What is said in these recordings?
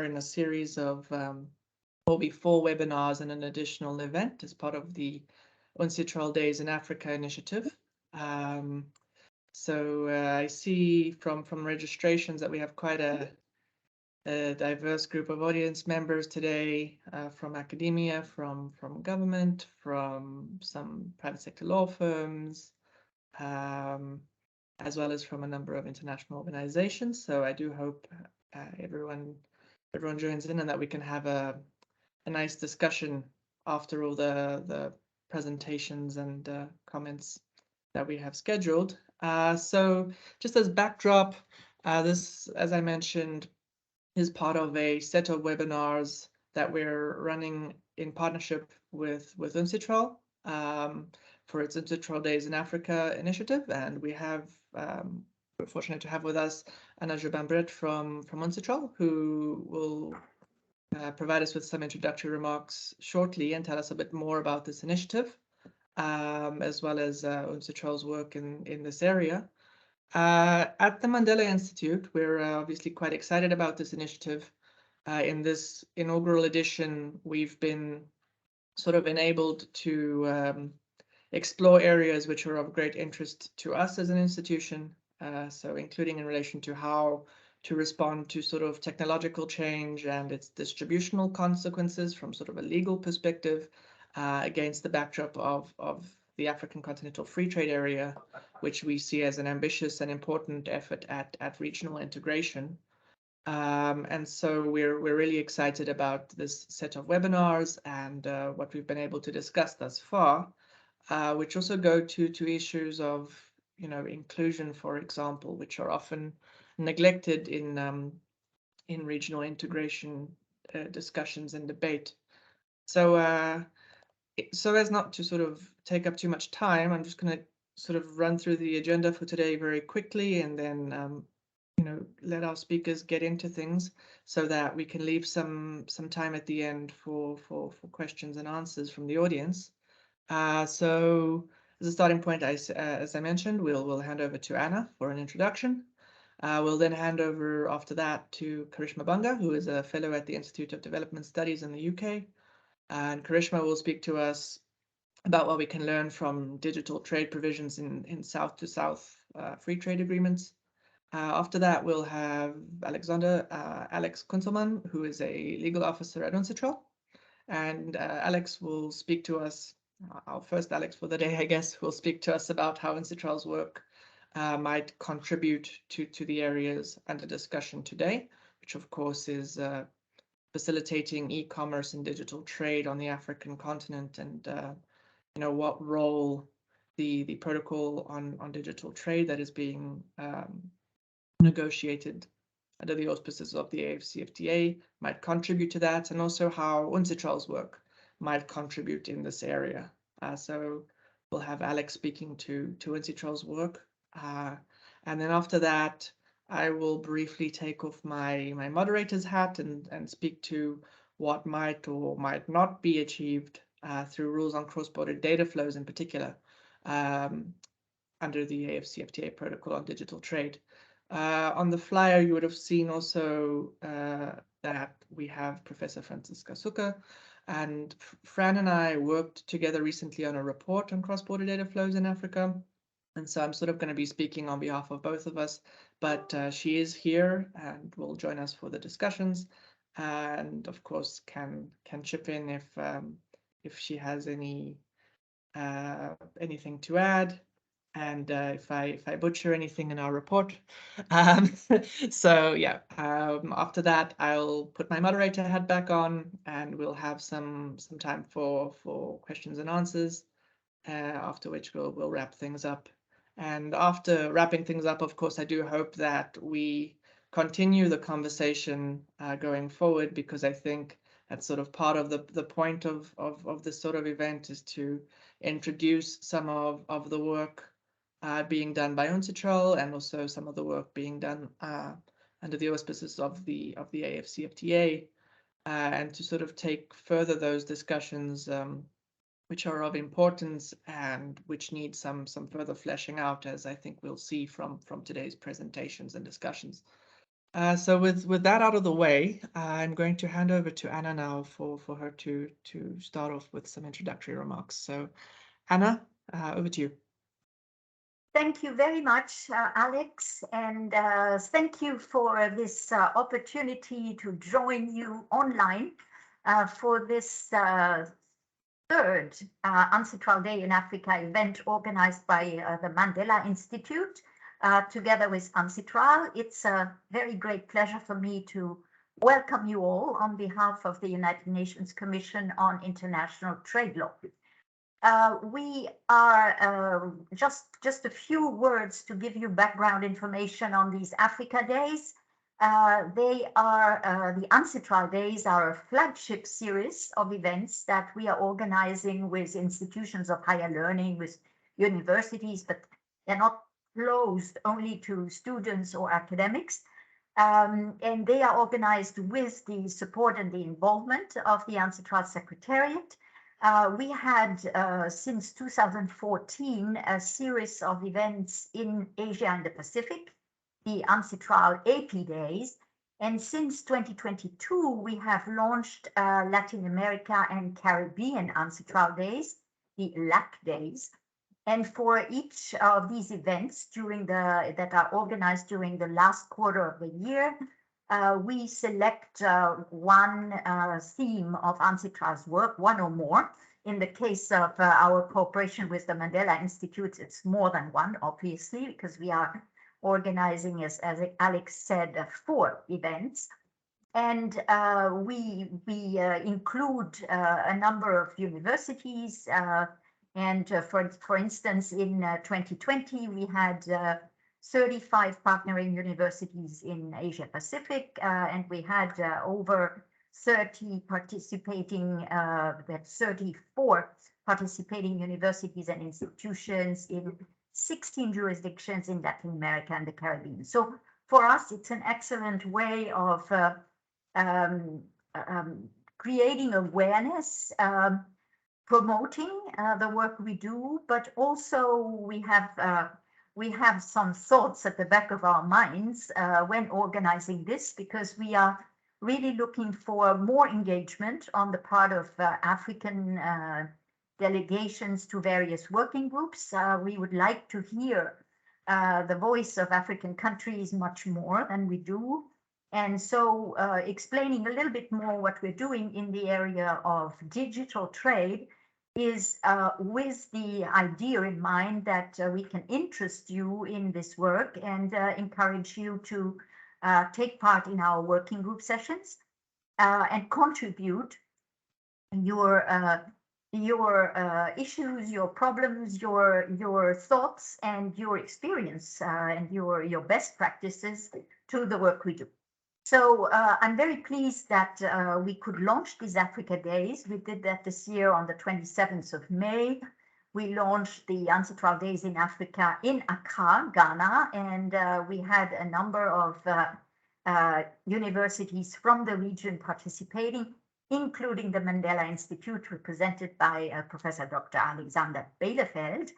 in a series of will be 4 webinars and an additional event as part of the UNCITRAL Days in Africa initiative. So I see from registrations that we have quite a diverse group of audience members today, from academia, from government, from some private sector law firms, as well as from a number of international organizations. So I do hope everyone joins in and that we can have a nice discussion after all the presentations and comments that we have scheduled. So just as backdrop, this, as I mentioned, is part of a set of webinars that we're running in partnership with UNCITRAL for its UNCITRAL Days in Africa initiative. And we have, we're fortunate to have with us Joubin-Bret from UNCITRAL, who will provide us with some introductory remarks shortly and tell us a bit more about this initiative, as well as UNCITRAL's work in this area. At the Mandela Institute, we're obviously quite excited about this initiative. In this inaugural edition, we've been sort of enabled to explore areas which are of great interest to us as an institution, so including in relation to how to respond to sort of technological change and its distributional consequences from sort of a legal perspective, against the backdrop of the African Continental Free Trade Area, which we see as an ambitious and important effort at regional integration. And so we're really excited about this set of webinars and what we've been able to discuss thus far, which also go to issues of, inclusion, for example, which are often neglected in regional integration discussions and debate. So so as not to sort of take up too much time, I'm just going to sort of run through the agenda for today very quickly, and then let our speakers get into things so that we can leave some time at the end for questions and answers from the audience. So as a starting point, as I mentioned, we'll hand over to Anna for an introduction. We'll then hand over after that to Karishma Banga, who is a fellow at the Institute of Development Studies in the UK. And Karishma will speak to us about what we can learn from digital trade provisions in South-to-South free trade agreements. After that, we'll have Alex Kunzelmann, who is a legal officer at UNCITRAL. And Alex will speak to us, our first Alex for the day, I guess, will speak to us about how UNCITRAL's work might contribute to the areas under discussion today, which of course is facilitating e-commerce and digital trade on the African continent, and what role the protocol on digital trade that is being negotiated under the auspices of the AfCFTA might contribute to that, and also how UNCITRAL's work might contribute in this area. So we'll have Alex speaking to UNCITRAL's work, and then after that, I will briefly take off my moderator's hat and speak to what might or might not be achieved through rules on cross-border data flows in particular, under the AfCFTA Protocol on digital trade. On the flyer, you would have seen also that we have Professor Franziska Sucker, and Fran and I worked together recently on a report on cross-border data flows in Africa. And so I'm sort of going to be speaking on behalf of both of us, but she is here and will join us for the discussions, and of course can chip in if she has anything to add, and if I butcher anything in our report. So yeah, after that I'll put my moderator hat back on, and we'll have some time for questions and answers, after which we'll wrap things up. And after wrapping things up, of course, I do hope that we continue the conversation going forward, because I think that's sort of part of the point of this sort of event, is to introduce some of the work being done by UNCITRAL, and also some of the work being done under the auspices of the AfCFTA, and to sort of take further those discussions, which are of importance and which need some further fleshing out, as I think we'll see from today's presentations and discussions. So with that out of the way, I'm going to hand over to Anna now for her to start off with some introductory remarks. So Anna, over to you. Thank you very much, Alex, and thank you for this opportunity to join you online for this third UNCITRAL Day in Africa event organized by the Mandela Institute together with UNCITRAL. It's a very great pleasure for me to welcome you all on behalf of the United Nations Commission on International Trade Law. We are just a few words to give you background information on these Africa Days. They are the UNCITRAL Days are a flagship series of events that we are organizing with institutions of higher learning, with universities, but they're not closed only to students or academics. And they are organized with the support and the involvement of the UNCITRAL Secretariat. We had, since 2014, a series of events in Asia and the Pacific, the UNCITRAL AP Days. And since 2022, we have launched Latin America and Caribbean UNCITRAL Days, the LAC Days. And for each of these events that are organized during the last quarter of the year, we select one theme of UNCITRAL's work, one or more. In the case of our cooperation with the Mandela Institute, it's more than one, obviously, because we are organizing, as Alex said, 4 events. And we include a number of universities. And for instance, in 2020, we had 35 partnering universities in Asia Pacific, and we had over 30 participating, 34 participating universities and institutions in 16 jurisdictions in Latin America and the Caribbean. So for us, it's an excellent way of creating awareness, promoting the work we do, but also we have some thoughts at the back of our minds when organizing this, because we are really looking for more engagement on the part of African delegations to various working groups. We would like to hear the voice of African countries much more than we do. And so explaining a little bit more what we're doing in the area of digital trade is with the idea in mind that we can interest you in this work and encourage you to take part in our working group sessions and contribute your issues, your problems, your thoughts, and your experience and your best practices to the work we do. So I'm very pleased that we could launch these Africa Days. We did that this year on the 27th of May. We launched the UNCITRAL Days in Africa in Accra, Ghana, and we had a number of universities from the region participating, including the Mandela Institute, represented by Professor Dr. Alexander Beyleveld,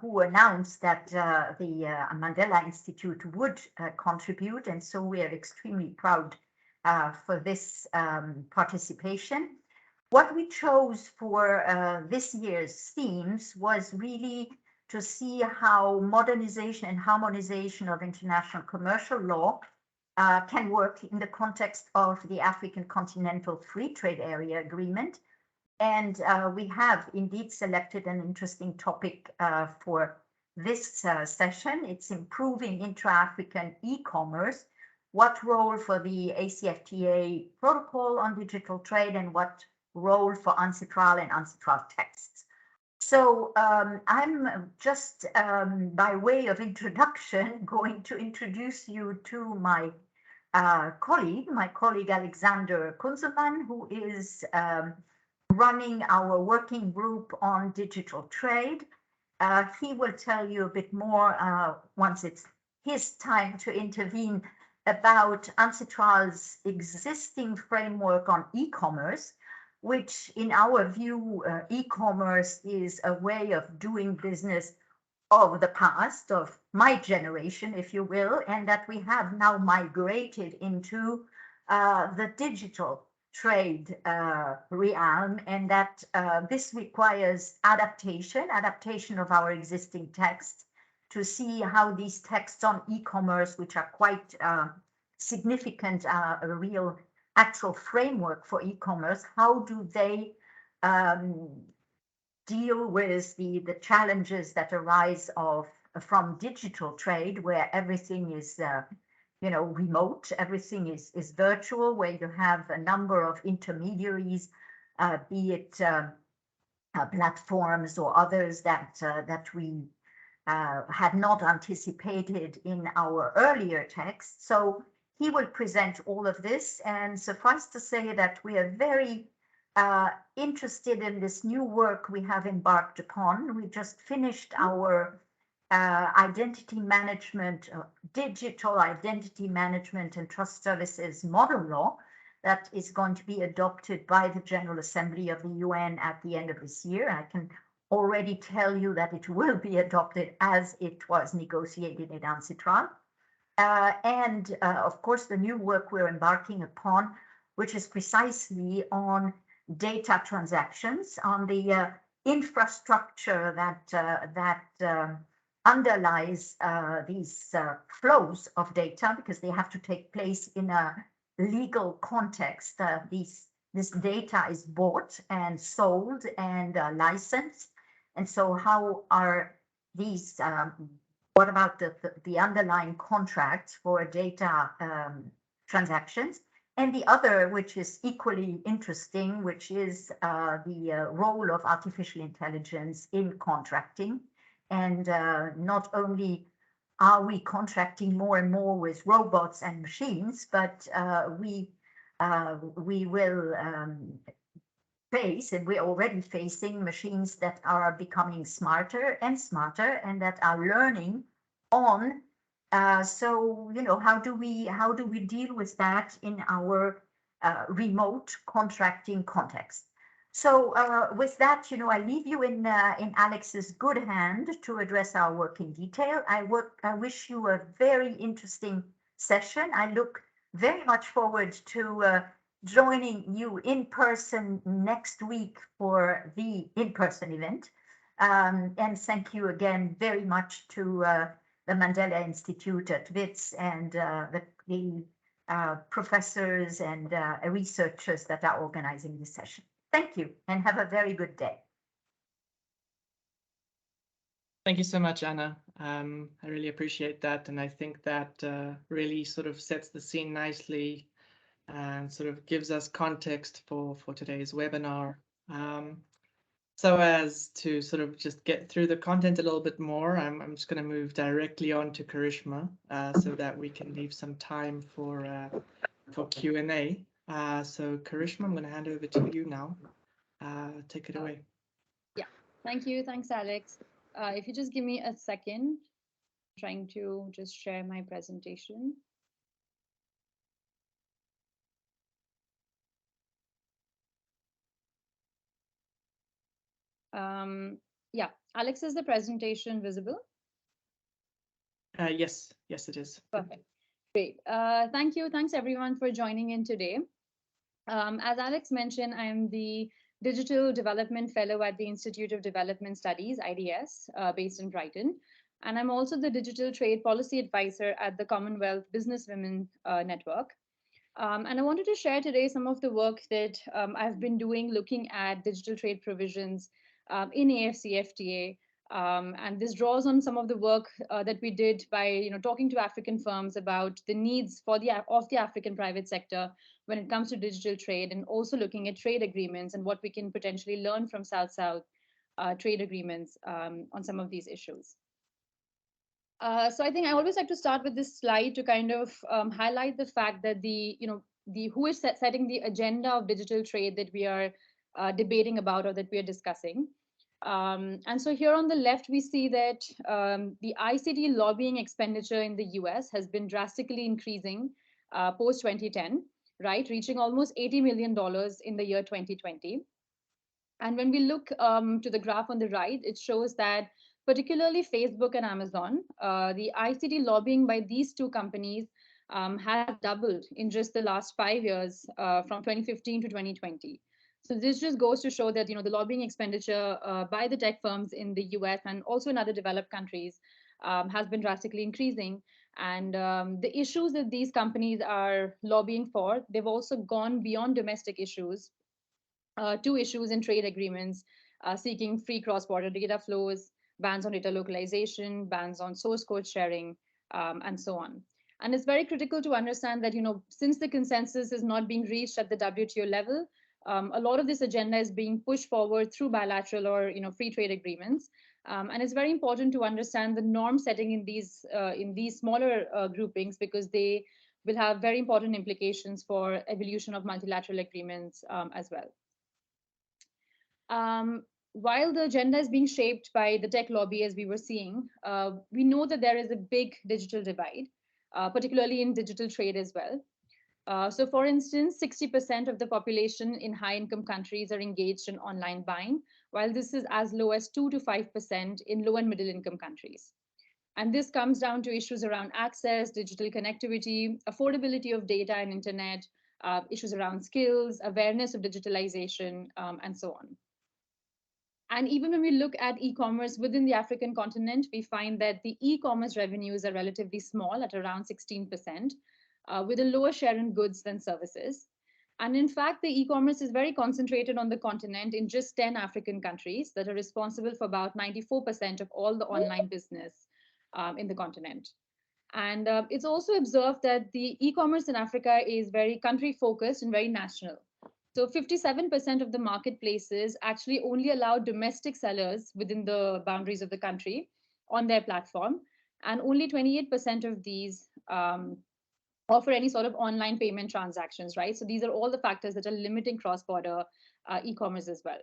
who announced that the Mandela Institute would contribute. And so we are extremely proud for this participation. What we chose for this year's themes was really to see how modernization and harmonization of international commercial law can work in the context of the African Continental Free Trade Area Agreement. And we have indeed selected an interesting topic for this session. It's improving intra-African e-commerce. What role for the AfCFTA Protocol on digital trade, and what role for UNCITRAL and UNCITRAL texts? So I'm just, by way of introduction, going to introduce you to my colleague Alexander Kunzelmann, who is running our working group on digital trade. He will tell you a bit more once it's his time to intervene about UNCITRAL's existing framework on e-commerce, which in our view, e-commerce is a way of doing business of the past, of my generation, if you will, and that we have now migrated into the digital trade realm, and that this requires adaptation of our existing texts to see how these texts on e-commerce, which are quite significant, a real actual framework for e-commerce, how do they deal with the challenges that arise from digital trade, where everything is remote, everything is virtual, where you have a number of intermediaries, be it platforms or others that we had not anticipated in our earlier text. So he will present all of this, and suffice to say that we are very interested in this new work we have embarked upon. We just finished our identity management, digital identity management and trust services model law that is going to be adopted by the General Assembly of the UN at the end of this year. I can already tell you that it will be adopted as it was negotiated in UNCITRAL. And of course, the new work we're embarking upon, which is precisely on data transactions, on the infrastructure that underlies these flows of data, because they have to take place in a legal context. This data is bought and sold and licensed. And so how are these, what about the underlying contracts for data transactions? And the other, which is equally interesting, which is the role of artificial intelligence in contracting. And not only are we contracting more and more with robots and machines, but we will face, and we're already facing, machines that are becoming smarter and smarter and that are learning on. So, how do we deal with that in our remote contracting context? So with that, I leave you in Alex's good hand to address our work in detail. I wish you a very interesting session. I look very much forward to joining you in person next week for the in-person event. And thank you again very much to the Mandela Institute at Wits and the professors and researchers that are organizing this session. Thank you, and have a very good day. Thank you so much, Anna. I really appreciate that, and I think that really sort of sets the scene nicely and sort of gives us context for today's webinar. So as to sort of just get through the content a little bit more, I'm just going to move directly on to Karishma so that we can leave some time for Q&A. So Karishma, I'm going to hand over to you now. Take it away. Yeah, thank you. Thanks, Alex. If you just give me a second, I'm trying to just share my presentation. Yeah, Alex, is the presentation visible? Yes, it is. Perfect. Great. Thank you. Thanks, everyone, for joining in today. As Alex mentioned, I'm the Digital Development Fellow at the Institute of Development Studies, IDS, based in Brighton. And I'm also the Digital Trade Policy Advisor at the Commonwealth Businesswomen Network. And I wanted to share today some of the work that I've been doing looking at digital trade provisions in AfCFTA. And this draws on some of the work that we did by talking to African firms about the needs of the African private sector when it comes to digital trade, and also looking at trade agreements and what we can potentially learn from South-South trade agreements on some of these issues. So I think I always like to start with this slide to kind of highlight the fact that who is setting the agenda of digital trade that we are debating about or that we are discussing. And so here on the left, we see that the ICT lobbying expenditure in the US has been drastically increasing post 2010, right, reaching almost $80 million in the year 2020. And when we look to the graph on the right, it shows that particularly Facebook and Amazon. The ICT lobbying by these two companies has doubled in just the last 5 years, from 2015 to 2020. So this just goes to show that the lobbying expenditure by the tech firms in the US and also in other developed countries has been drastically increasing. And the issues that these companies are lobbying for, they've also gone beyond domestic issues to issues in trade agreements, seeking free cross-border data flows, bans on data localization, bans on source code sharing, and so on. And it's very critical to understand that, since the consensus is not being reached at the WTO level, a lot of this agenda is being pushed forward through bilateral or free trade agreements. And it's very important to understand the norm setting in these smaller groupings, because they will have very important implications for evolution of multilateral agreements as well. While the agenda is being shaped by the tech lobby, as we were seeing, we know that there is a big digital divide, particularly in digital trade as well. So for instance, 60% of the population in high-income countries are engaged in online buying, while this is as low as 2 to 5% in low and middle-income countries. And this comes down to issues around access, digital connectivity, affordability of data and internet, issues around skills, awareness of digitalization, and so on. And even when we look at e-commerce within the African continent, we find that the e-commerce revenues are relatively small at around 16%, with a lower share in goods than services. And in fact, the e-commerce is very concentrated on the continent in just 10 African countries that are responsible for about 94% of all the online business in the continent. And it's also observed that the e-commerce in Africa is very country focused and very national. So 57% of the marketplaces actually only allow domestic sellers within the boundaries of the country on their platform. And only 28% of these offer any sort of online payment transactions, right? So these are all the factors that are limiting cross-border e-commerce as well.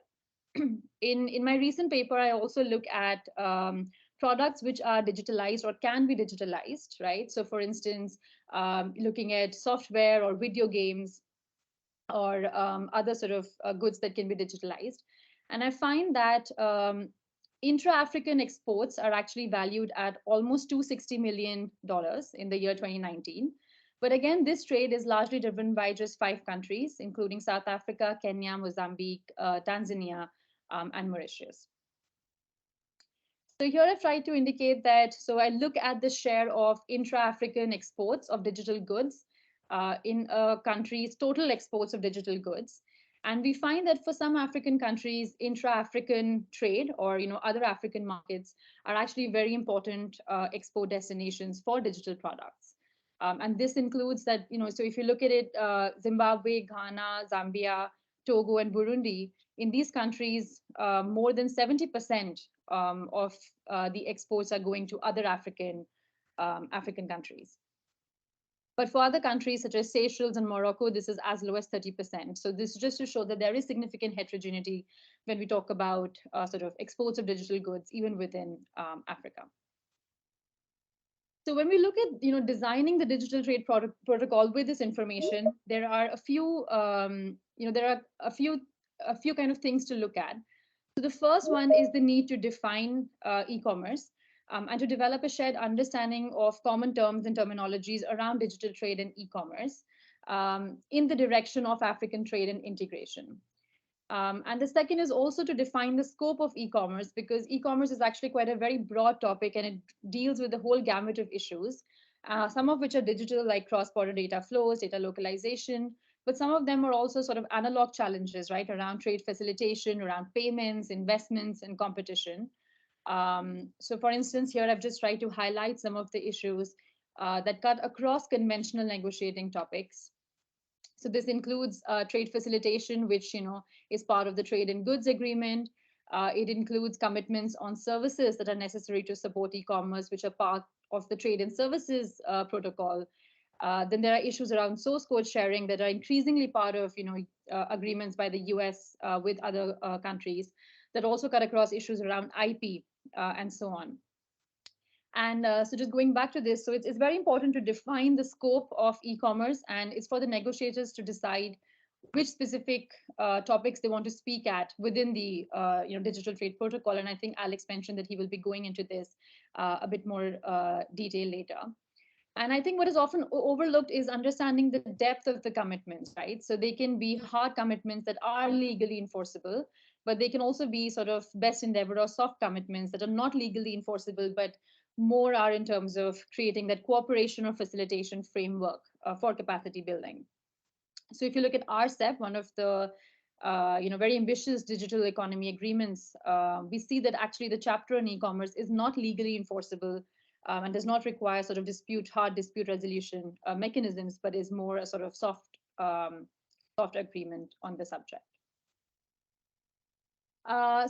In my recent paper, I also look at products which are digitalized or can be digitalized, right? So for instance, looking at software or video games, or other sort of goods that can be digitalized. And I find that intra-African exports are actually valued at almost $260 million in the year 2019. But again, this trade is largely driven by just 5 countries, including South Africa, Kenya, Mozambique, Tanzania, and Mauritius. So here I've tried to indicate that, so I look at the share of intra-African exports of digital goods in a country's total exports of digital goods. And we find that for some African countries, intra-African trade or other African markets are actually very important export destinations for digital products. And this includes that, so if you look at it, Zimbabwe, Ghana, Zambia, Togo, and Burundi, in these countries, more than 70% of the exports are going to other African countries. But for other countries such as Seychelles and Morocco, this is as low as 30%. So this is just to show that there is significant heterogeneity when we talk about sort of exports of digital goods, even within Africa. So when we look at designing the digital trade protocol with this information, there are a few kind of things to look at. So the first one is the need to define e-commerce. And to develop a shared understanding of common terms and terminologies around digital trade and e-commerce in the direction of African trade and integration. And the second is also to define the scope of e-commerce, because e-commerce is actually quite a very broad topic and it deals with the whole gamut of issues, some of which are digital, like cross-border data flows, data localization, but some of them are also sort of analog challenges, right, around trade facilitation, around payments, investments, and competition. So for instance, here I've just tried to highlight some of the issues that cut across conventional negotiating topics. So this includes trade facilitation, which is part of the trade and goods agreement. It includes commitments on services that are necessary to support e-commerce, which are part of the trade and services protocol. Then there are issues around source code sharing that are increasingly part of agreements by the US with other countries that also cut across issues around IP and so on. And so just going back to this, so it's very important to define the scope of e-commerce, and it's for the negotiators to decide which specific topics they want to speak at within the digital trade protocol. And I think Alex mentioned that he will be going into this a bit more detail later. And I think what is often overlooked is understanding the depth of the commitments, right? So they can be hard commitments that are legally enforceable, but they can also be sort of best endeavor or soft commitments that are not legally enforceable, but more are in terms of creating that cooperation or facilitation framework for capacity building. So if you look at RCEP, one of the very ambitious digital economy agreements, we see that actually the chapter on e-commerce is not legally enforceable and does not require sort of hard dispute resolution mechanisms, but is more a sort of soft agreement on the subject.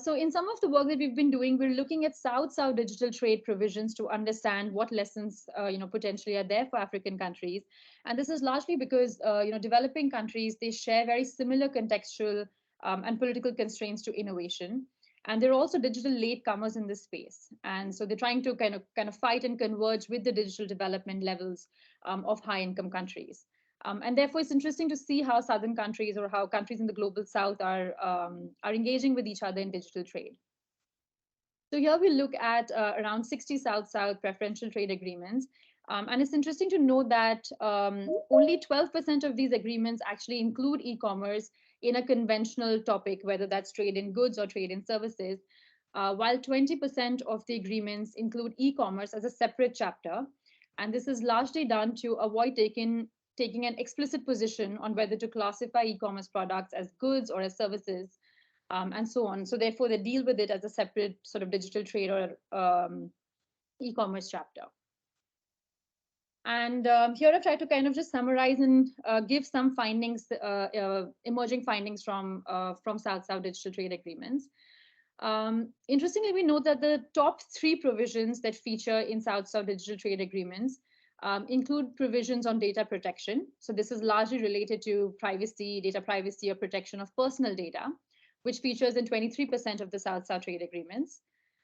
So in some of the work that we've been doing, we're looking at South-South digital trade provisions to understand what lessons potentially are there for African countries. And this is largely because developing countries, they share very similar contextual and political constraints to innovation. And they're also digital latecomers in this space. And so they're trying to kind of fight and converge with the digital development levels of high-income countries. And therefore, it's interesting to see how southern countries or how countries in the global south are engaging with each other in digital trade. So here we look at around 60 South-South preferential trade agreements. And it's interesting to know that only 12% of these agreements actually include e-commerce in a conventional topic, whether that's trade in goods or trade in services, while 20% of the agreements include e-commerce as a separate chapter. And this is largely done to avoid taking an explicit position on whether to classify e-commerce products as goods or as services, and so on. So therefore, they deal with it as a separate sort of digital trade or e-commerce chapter. And here I've tried to kind of just summarize and give some findings, emerging findings from South-South digital trade agreements. Interestingly, we note that the top 3 provisions that feature in South-South digital trade agreements include provisions on data protection. So this is largely related to privacy, data privacy, or protection of personal data, which features in 23% of the South-South trade agreements.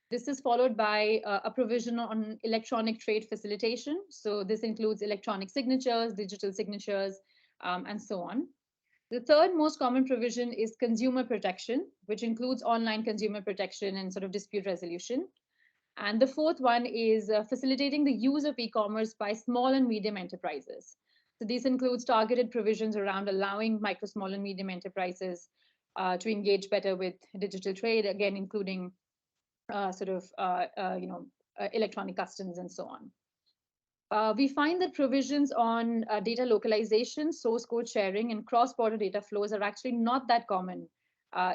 This is followed by a provision on electronic trade facilitation. So this includes electronic signatures, digital signatures, and so on. The third most common provision is consumer protection, which includes online consumer protection and sort of dispute resolution. And the fourth one is facilitating the use of e-commerce by small and medium enterprises. So this includes targeted provisions around allowing micro, small, and medium enterprises to engage better with digital trade, again, including electronic customs and so on. We find that provisions on data localization, source code sharing, and cross-border data flows are actually not that common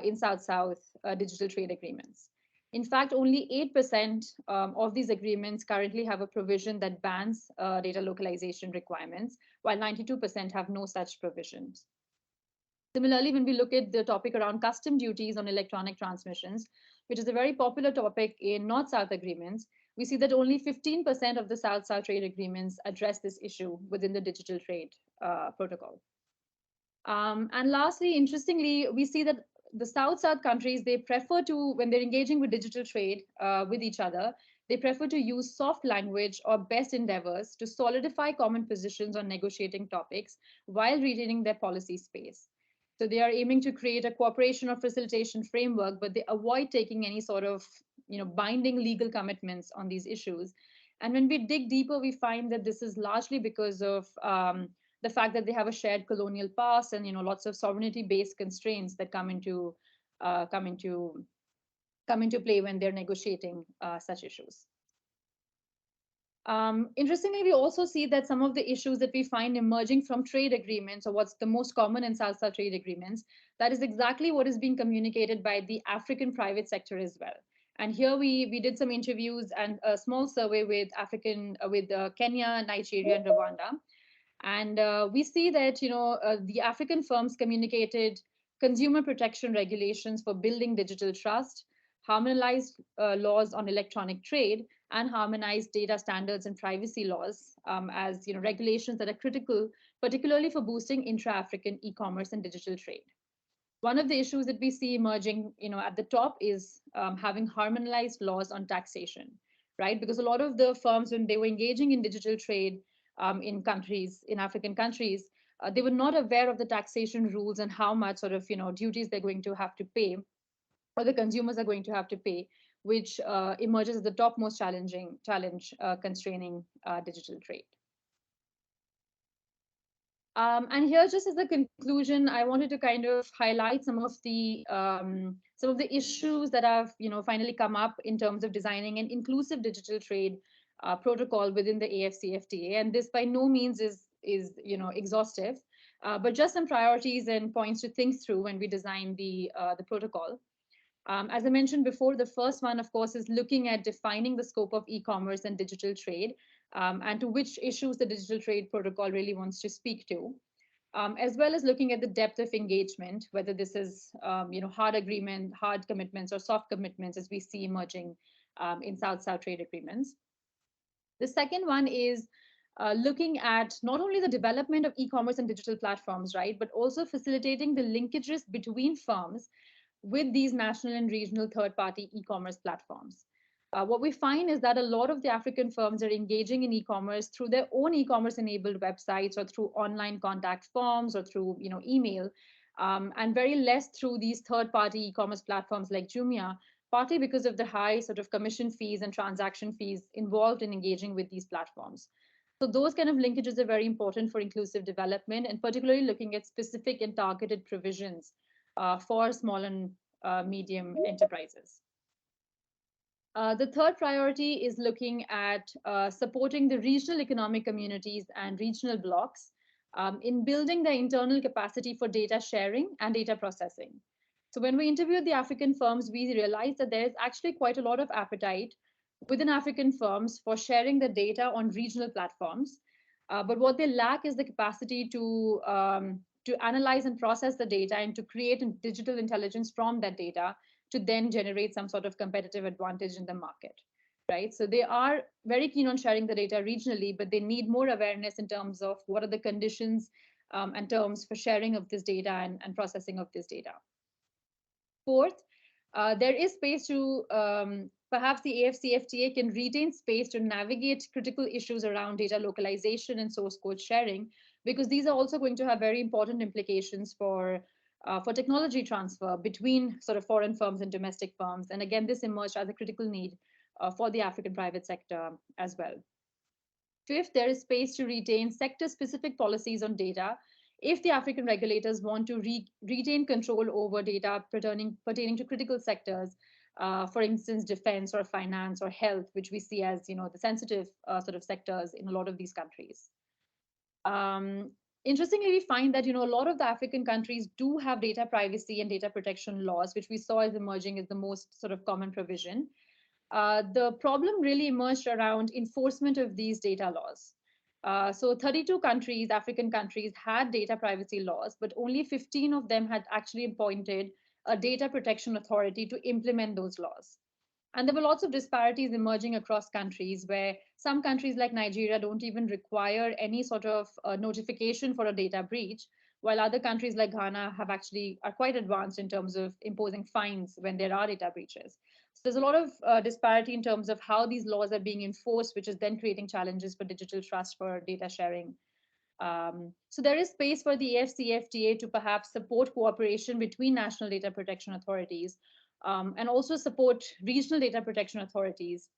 in South-South digital trade agreements. In fact, only 8% of these agreements currently have a provision that bans data localization requirements, while 92% have no such provisions. Similarly, when we look at the topic around custom duties on electronic transmissions, which is a very popular topic in North-South agreements, we see that only 15% of the South-South trade agreements address this issue within the digital trade protocol. And lastly, interestingly, we see that the South-South countries, they prefer to, when they're engaging with digital trade with each other, they prefer to use soft language or best endeavors to solidify common positions on negotiating topics while retaining their policy space. So they are aiming to create a cooperation or facilitation framework, but they avoid taking any sort of binding legal commitments on these issues. And when we dig deeper, we find that this is largely because of the fact that they have a shared colonial past and lots of sovereignty-based constraints that come into play when they're negotiating such issues. Interestingly, we also see that some of the issues that we find emerging from trade agreements, or what's the most common in South-South trade agreements, that is exactly what is being communicated by the African private sector as well. And here we did some interviews and a small survey with Kenya, Nigeria, and Rwanda. And we see that the African firms communicated consumer protection regulations for building digital trust, harmonized laws on electronic trade, and harmonized data standards and privacy laws as regulations that are critical, particularly for boosting intra-African e-commerce and digital trade. One of the issues that we see emerging at the top is having harmonized laws on taxation, right? Because a lot of the firms, when they were engaging in digital trade in African countries, they were not aware of the taxation rules and how much sort of duties they're going to have to pay, or the consumers are going to have to pay, which emerges as the topmost challenge constraining digital trade. And here, just as a conclusion, I wanted to kind of highlight some of the issues that have finally come up in terms of designing an inclusive digital trade protocol within the AfCFTA. And this by no means is exhaustive, but just some priorities and points to think through when we design the protocol. As I mentioned before, the first one, of course, is looking at defining the scope of e-commerce and digital trade, and to which issues the digital trade protocol really wants to speak to, as well as looking at the depth of engagement, whether this is hard commitments or soft commitments, as we see emerging in South-South trade agreements. The second one is looking at not only the development of e-commerce and digital platforms, right, but also facilitating the linkages between firms with these national and regional third-party e-commerce platforms. What we find is that a lot of the African firms are engaging in e-commerce through their own e-commerce enabled websites, or through online contact forms, or through email, and very less through these third-party e-commerce platforms like Jumia, partly because of the high sort of commission fees and transaction fees involved in engaging with these platforms. So those kind of linkages are very important for inclusive development, and particularly looking at specific and targeted provisions for small and medium enterprises. The third priority is looking at supporting the regional economic communities and regional blocs in building their internal capacity for data sharing and data processing. So when we interviewed the African firms, we realized that there is actually quite a lot of appetite within African firms for sharing the data on regional platforms. But what they lack is the capacity to analyze and process the data and to create digital intelligence from that data to then generate some sort of competitive advantage in the market, right? So they are very keen on sharing the data regionally, but they need more awareness in terms of what are the conditions and terms for sharing of this data and processing of this data. Fourth, there is space to, perhaps the AfCFTA can retain space to navigate critical issues around data localization and source code sharing, because these are also going to have very important implications for technology transfer between sort of foreign firms and domestic firms. And again, this emerged as a critical need for the African private sector as well. Fifth, there is space to retain sector-specific policies on data if the African regulators want to retain control over data pertaining to critical sectors, for instance, defense or finance or health, which we see as the sensitive sort of sectors in a lot of these countries. Interestingly, we find that a lot of the African countries do have data privacy and data protection laws, which we saw as emerging as the most sort of common provision. The problem really emerged around enforcement of these data laws. So 32 countries, African countries, had data privacy laws, but only 15 of them had actually appointed a data protection authority to implement those laws. And there were lots of disparities emerging across countries, where some countries like Nigeria don't even require any sort of notification for a data breach, while other countries like Ghana are quite advanced in terms of imposing fines when there are data breaches. So there's a lot of disparity in terms of how these laws are being enforced, which is then creating challenges for digital trust for data sharing. So there is space for the AfCFTA to perhaps support cooperation between national data protection authorities, and also support regional data protection authorities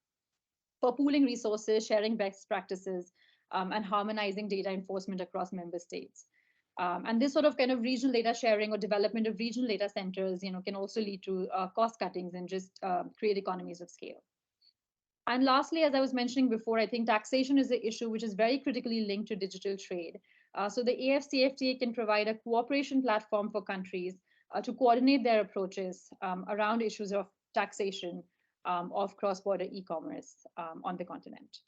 for pooling resources, sharing best practices, and harmonizing data enforcement across member states. And this sort of kind of regional data sharing or development of regional data centers, can also lead to cost cuttings and just create economies of scale. And lastly, as I was mentioning before, I think taxation is an issue which is very critically linked to digital trade. So the AfCFTA can provide a cooperation platform for countries to coordinate their approaches around issues of taxation of cross-border e-commerce on the continent.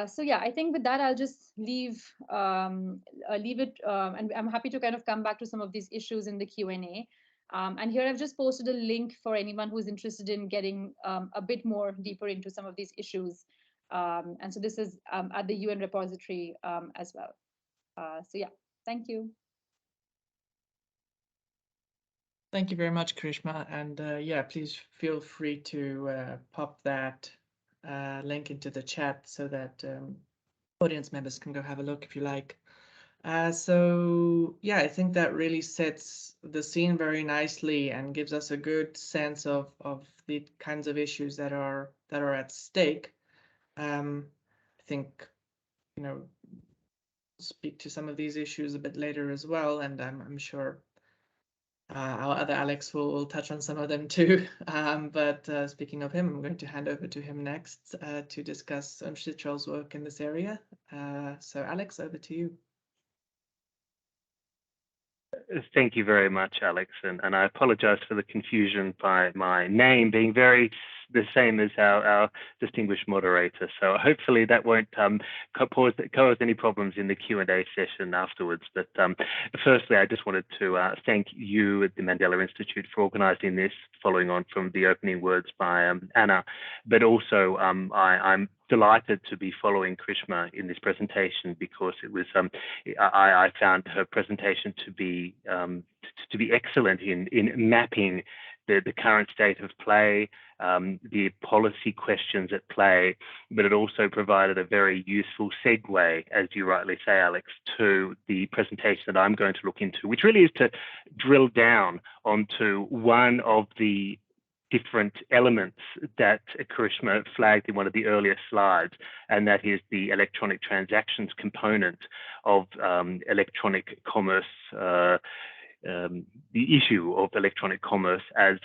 So yeah, I think with that, I'll just leave it, and I'm happy to kind of come back to some of these issues in the Q&A. And here I've just posted a link for anyone who's interested in getting a bit more deeper into some of these issues. And so this is at the UN repository as well. So yeah, thank you. Thank you very much, Karishma. And yeah, please feel free to pop that link into the chat so that audience members can go have a look if you like. So yeah, I think that really sets the scene very nicely and gives us a good sense of the kinds of issues that are at stake. I think, you know, speak to some of these issues a bit later as well, and I'm sure our other Alex will touch on some of them too. But speaking of him, I'm going to hand over to him next to discuss UNCITRAL's work in this area. So Alex, over to you. Thank you very much, Alex, and I apologize for the confusion by my name being very the same as our distinguished moderator. So hopefully that won't cause any problems in the Q&A session afterwards. But firstly, I just wanted to thank you at the Mandela Institute for organising this, following on from the opening words by Anna. But also, I'm delighted to be following Karishma in this presentation, because it was I found her presentation to be excellent in mapping the current state of play, the policy questions at play, but it also provided a very useful segue, as you rightly say, Alex, to the presentation that I'm going to look into, which really is to drill down onto one of the different elements that Karishma flagged in one of the earlier slides, and that is the electronic transactions component of electronic commerce, the issue of electronic commerce as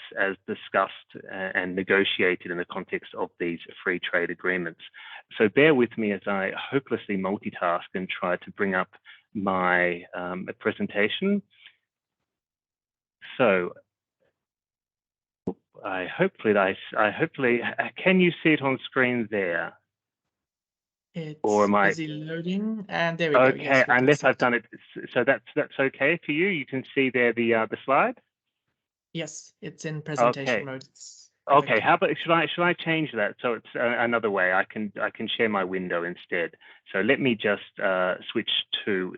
discussed and negotiated in the context of these free trade agreements. So bear with me as I hopelessly multitask and try to bring up my presentation. So I hopefully can you see it on screen there? It's or am I busy loading, and there we go. okay? Yes, Unless I've done it, so that's okay for you. You can see there the slide. Yes, it's in presentation Okay. mode. Okay. How about should I change that so it's another way? I can share my window instead. So let me just switch to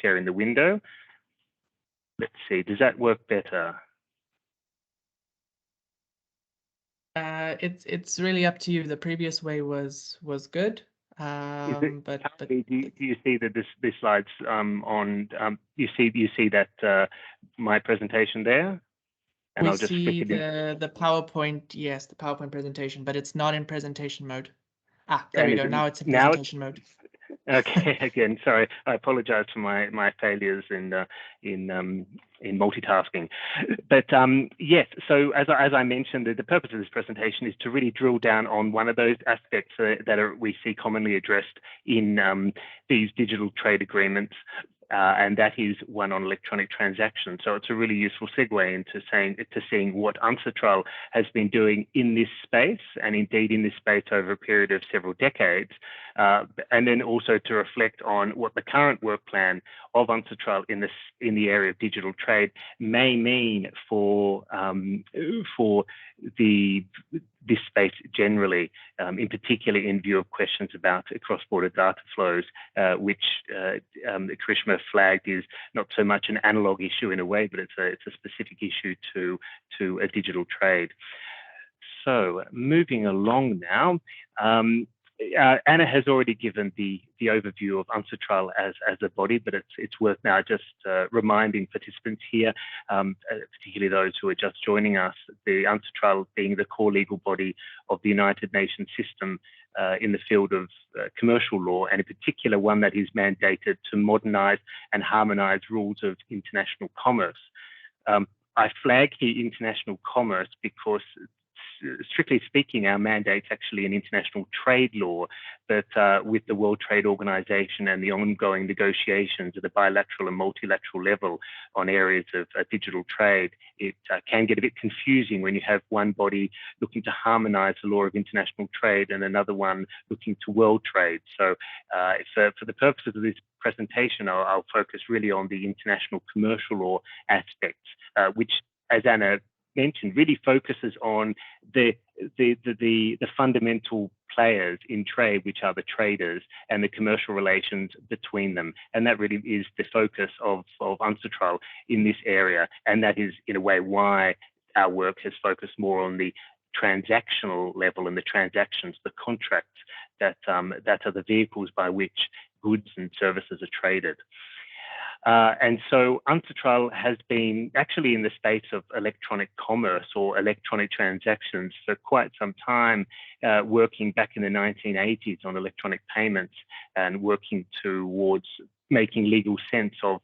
sharing the window. Let's see. Does that work better? It's really up to you. The previous way was good. But do you see that this slide's on? You see that my presentation there, and I'll just see flick it in. the PowerPoint. Yes, the PowerPoint presentation, but it's not in presentation mode. There we go. Now it's in presentation mode. Okay, again, sorry. I apologize for my failures in multitasking. But yes, so as I mentioned, the purpose of this presentation is to really drill down on one of those aspects that we see commonly addressed in these digital trade agreements. And that is one on electronic transactions. So it's a really useful segue into seeing what UNCITRAL has been doing in this space, and indeed in this space over a period of several decades, and then also to reflect on what the current work plan of UNCITRAL in the area of digital trade may mean for this space generally, in particular in view of questions about cross-border data flows, which Karishma flagged is not so much an analog issue in a way, but it's a specific issue to a digital trade. So moving along now, Anna has already given the overview of UNCITRAL as a body, but it's worth now just reminding participants here, particularly those who are just joining us, the UNCITRAL being the core legal body of the United Nations system in the field of commercial law, and in particular one that is mandated to modernise and harmonise rules of international commerce. I flag here international commerce because, strictly speaking, our mandate's actually an international trade law, but with the World Trade Organization and the ongoing negotiations at a bilateral and multilateral level on areas of digital trade, it can get a bit confusing when you have one body looking to harmonize the law of international trade and another one looking to world trade. So for the purposes of this presentation, I'll focus really on the international commercial law aspects, which, as Anna mentioned, really focuses on the fundamental players in trade, which are the traders, and the commercial relations between them. And that really is the focus of UNCITRAL in this area. And that is, in a way, why our work has focused more on the transactional level and the transactions, the contracts that are the vehicles by which goods and services are traded. And so UNCITRAL has been actually in the space of electronic commerce or electronic transactions for quite some time, working back in the 1980s on electronic payments and working towards making legal sense of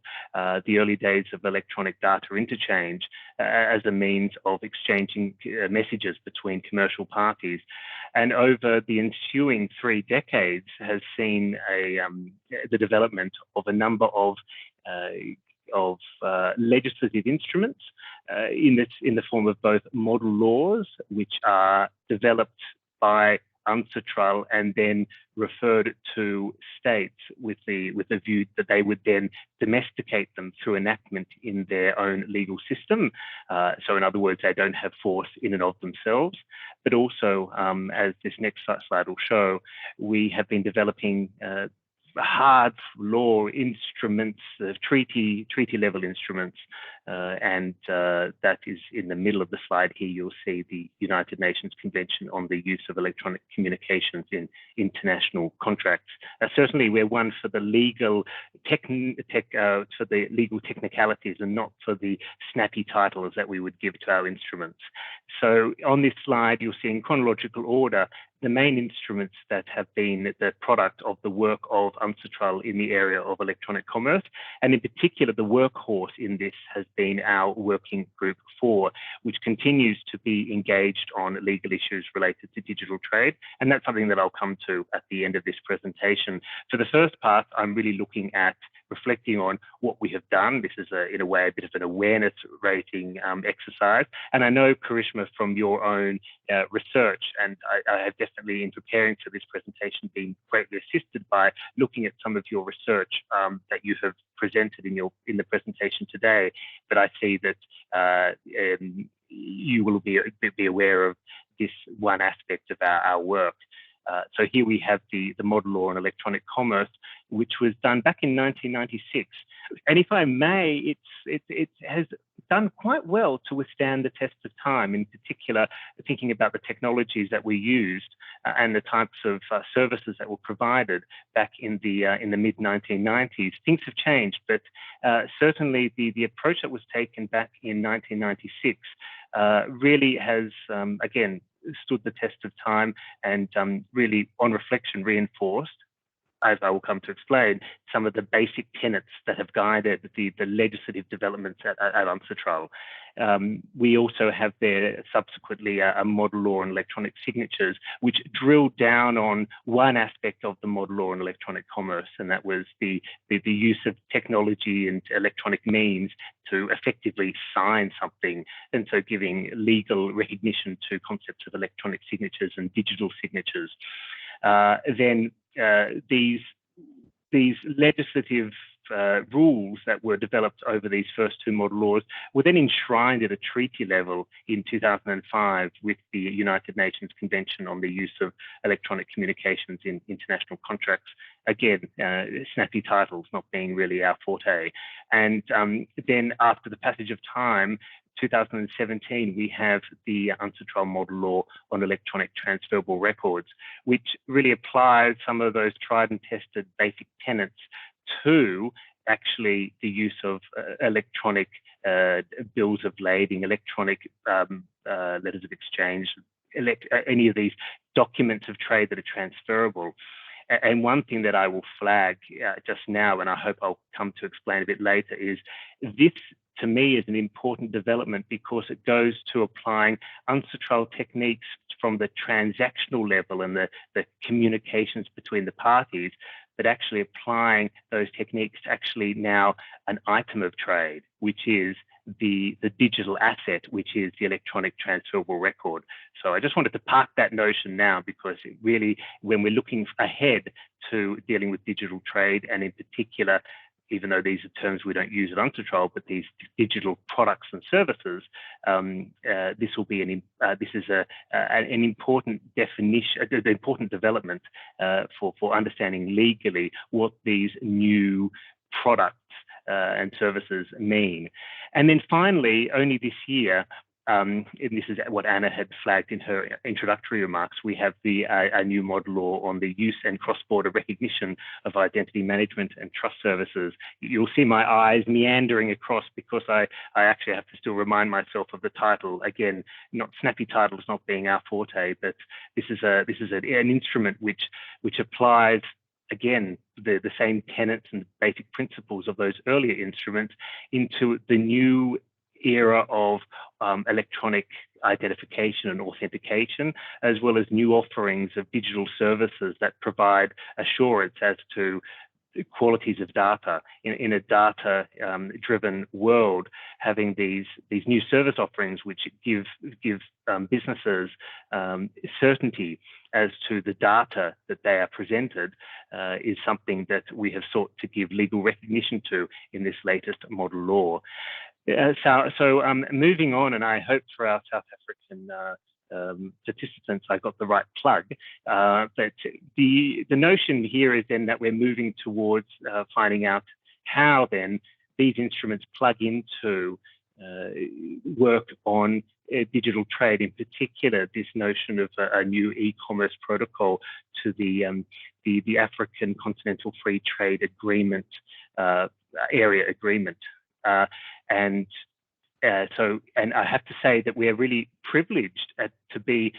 the early days of electronic data interchange as a means of exchanging messages between commercial parties. And over the ensuing 3 decades has seen the development of a number of legislative instruments in the form of both model laws, which are developed by UNCITRAL and then referred to states with the view that they would then domesticate them through enactment in their own legal system. So in other words, they don't have force in and of themselves. But also, as this next slide will show, we have been developing hard law instruments, treaty level instruments, and that is in the middle of the slide here. You'll see the United Nations Convention on the Use of Electronic Communications in International Contracts. Certainly, we're one for the legal technicalities and not for the snappy titles that we would give to our instruments. So on this slide, you'll see in chronological order the main instruments that have been the product of the work of UNCITRAL in the area of electronic commerce. And in particular, the workhorse in this has been our Working Group IV, which continues to be engaged on legal issues related to digital trade. And that's something that I'll come to at the end of this presentation. For the first part, I'm really looking at reflecting on what we have done. This is, in a way, a bit of an awareness rating exercise. And I know, Karishma, from your own research, and I have definitely, in preparing for this presentation, been greatly assisted by looking at some of your research that you have presented in the presentation today. But I see that you will be aware of this one aspect of our work. So here we have the model law on electronic commerce, which was done back in 1996. And if I may, it has done quite well to withstand the test of time, in particular, thinking about the technologies that we used and the types of services that were provided back in the mid-1990s. Things have changed, but certainly the approach that was taken back in 1996 really has, again, stood the test of time and really, on reflection, reinforced, as I will come to explain, some of the basic tenets that have guided the legislative developments at UNCITRAL. We also have there subsequently a model law on electronic signatures, which drilled down on one aspect of the model law on electronic commerce, and that was the use of technology and electronic means to effectively sign something, and so giving legal recognition to concepts of electronic signatures and digital signatures. Then these legislative rules that were developed over these first 2 model laws were then enshrined at a treaty level in 2005 with the United Nations Convention on the Use of Electronic Communications in International Contracts. Again, snappy titles not being really our forte. And then after the passage of time, 2017, we have the UNCITRAL model law on electronic transferable records, which really applies some of those tried and tested basic tenets to actually the use of electronic bills of lading, electronic letters of exchange, any of these documents of trade that are transferable. And one thing that I will flag just now, and I hope I'll come to explain a bit later, is this, to me, is an important development because it goes to applying UNCITRAL techniques from the transactional level and the communications between the parties, but actually applying those techniques to actually now an item of trade, which is the digital asset, which is the electronic transferable record. So I just wanted to park that notion now, because it really, when we're looking ahead to dealing with digital trade, and in particular, even though these are terms we don't use at UNCITRAL, but these digital products and services, this will be this is an important definition, an important development for understanding legally what these new products and services mean. And then finally, only this year, and this is what Anna had flagged in her introductory remarks, we have a new model law on the use and cross-border recognition of identity management and trust services. You'll see my eyes meandering across because I actually have to still remind myself of the title. Again, not snappy titles not being our forte, but this is an instrument which applies, again, the same tenets and basic principles of those earlier instruments into the new era of electronic identification and authentication, as well as new offerings of digital services that provide assurance as to qualities of data in a data-driven world. Having these new service offerings which give businesses certainty as to the data that they are presented is something that we have sought to give legal recognition to in this latest model law. So moving on, and I hope for our South African participants I got the right plug, but the notion here is then that we're moving towards finding out how then these instruments plug into work on digital trade, in particular this notion of a new e-commerce protocol to the African Continental Free Trade Agreement area agreement. And I have to say that we are really privileged to be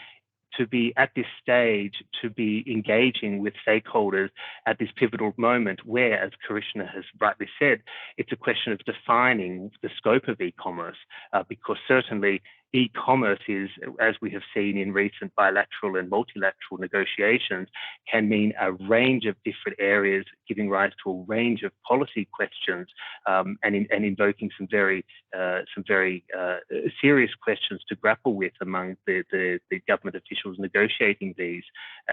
at this stage, to be engaging with stakeholders at this pivotal moment where, as Karishma has rightly said, it's a question of defining the scope of e-commerce, because certainly e-commerce is, as we have seen in recent bilateral and multilateral negotiations, can mean a range of different areas, giving rise to a range of policy questions, and invoking some very serious questions to grapple with among the government officials negotiating these,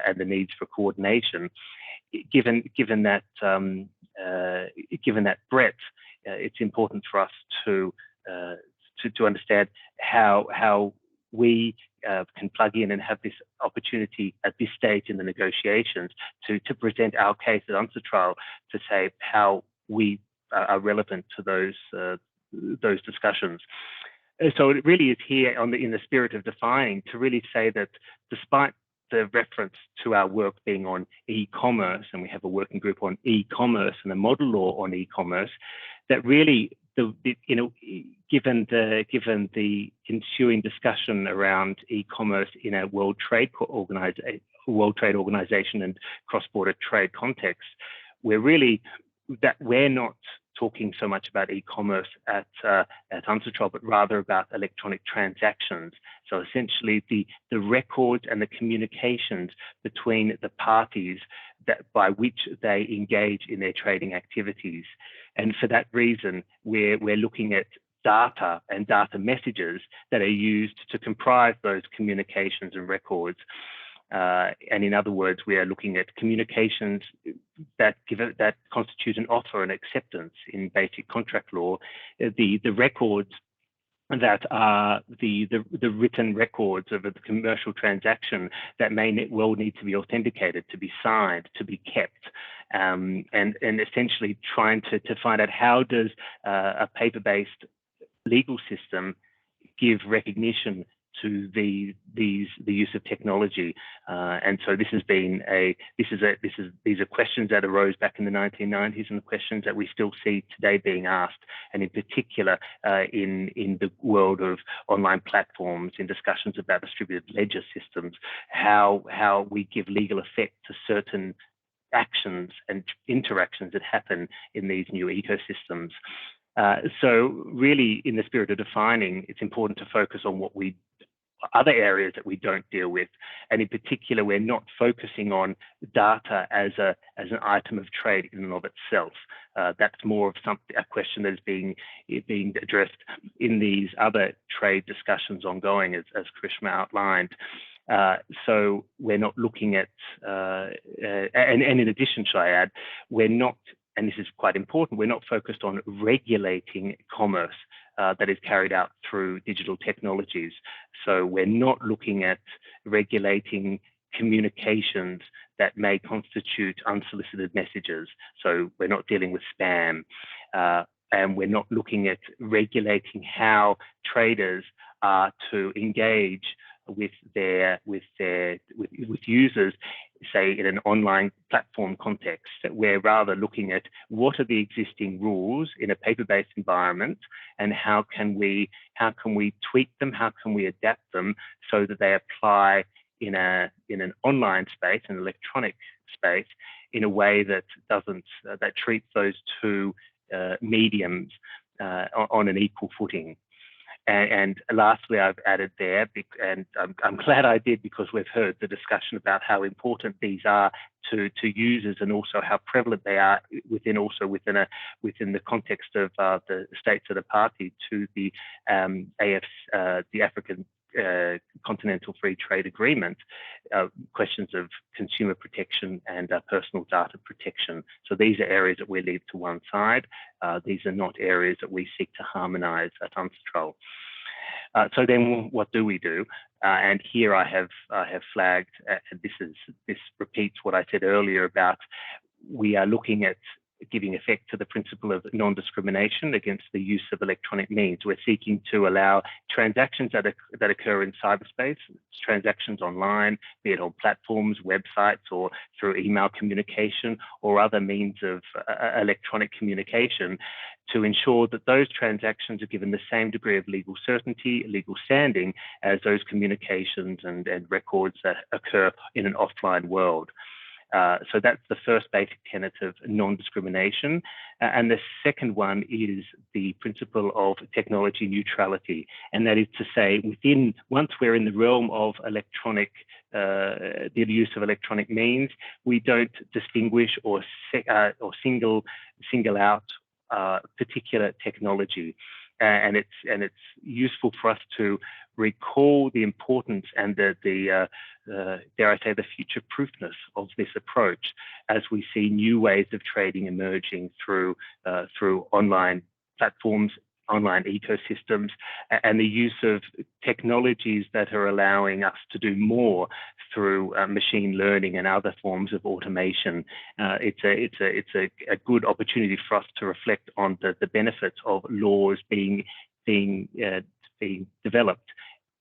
and the needs for coordination. Given that breadth, it's important for us to understand how we can plug in and have this opportunity at this stage in the negotiations to present our case at UNCITRAL, to say how we are relevant to those discussions. So it really is here in the spirit of defining, to really say that despite the reference to our work being on e-commerce, and we have a working group on e-commerce and a model law on e-commerce, that really, given the ensuing discussion around e-commerce in a World Trade Organization and cross-border trade context, we're not talking so much about e-commerce at UNCITRAL, but rather about electronic transactions. So essentially the records and the communications between the parties by which they engage in their trading activities. And for that reason, we're looking at data and data messages that are used to comprise those communications and records. And in other words, we are looking at communications that constitute an offer and acceptance in basic contract law, the records that are the written records of a commercial transaction that may well need to be authenticated, to be signed, to be kept, and essentially trying to find out how does a paper-based legal system give recognition to the use of technology, and so this has been these are questions that arose back in the 1990s, and the questions that we still see today being asked, and in particular in the world of online platforms, in discussions about distributed ledger systems, how we give legal effect to certain actions and interactions that happen in these new ecosystems. So really, in the spirit of defining, it's important to focus on other areas that we don't deal with, and in particular, we're not focusing on data as an item of trade in and of itself. That's more of a question that is being addressed in these other trade discussions ongoing, as Karishma outlined. So we're not looking at, and in addition, should I add, we're not, and this is quite important, we're not focused on regulating commerce that is carried out through digital technologies. So we're not looking at regulating communications that may constitute unsolicited messages. So we're not dealing with spam, and we're not looking at regulating how traders are to engage with users, say in an online platform context, we're rather looking at what are the existing rules in a paper-based environment, and how can we tweak them, how can we adapt them so that they apply in an online space, an electronic space, in a way that that treats those two mediums on an equal footing. And lastly, I've added there, and I'm glad I did, because we've heard the discussion about how important these are to users, and also how prevalent they are within the context of the states that are party to the African Continental Free Trade Agreement, questions of consumer protection and personal data protection. So these are areas that we leave to one side. These are not areas that we seek to harmonise at UNCITRAL. So then, what do we do? And here I have flagged, and this repeats what I said earlier about, we are looking at giving effect to the principle of non-discrimination against the use of electronic means. We're seeking to allow transactions that occur in cyberspace, transactions online, be it on platforms, websites, or through email communication or other means of electronic communication, to ensure that those transactions are given the same degree of legal certainty, legal standing, as those communications and records that occur in an offline world. So that's the first basic tenet of non-discrimination. And the second one is the principle of technology neutrality. And that is to say, once we're in the realm of electronic, the use of electronic means, we don't distinguish or single out particular technology. And it's useful for us to recall the importance and the dare I say, the future-proofness of this approach, as we see new ways of trading emerging through online platforms, online ecosystems, and the use of technologies that are allowing us to do more through machine learning and other forms of automation. It's a good opportunity for us to reflect on the benefits of laws being developed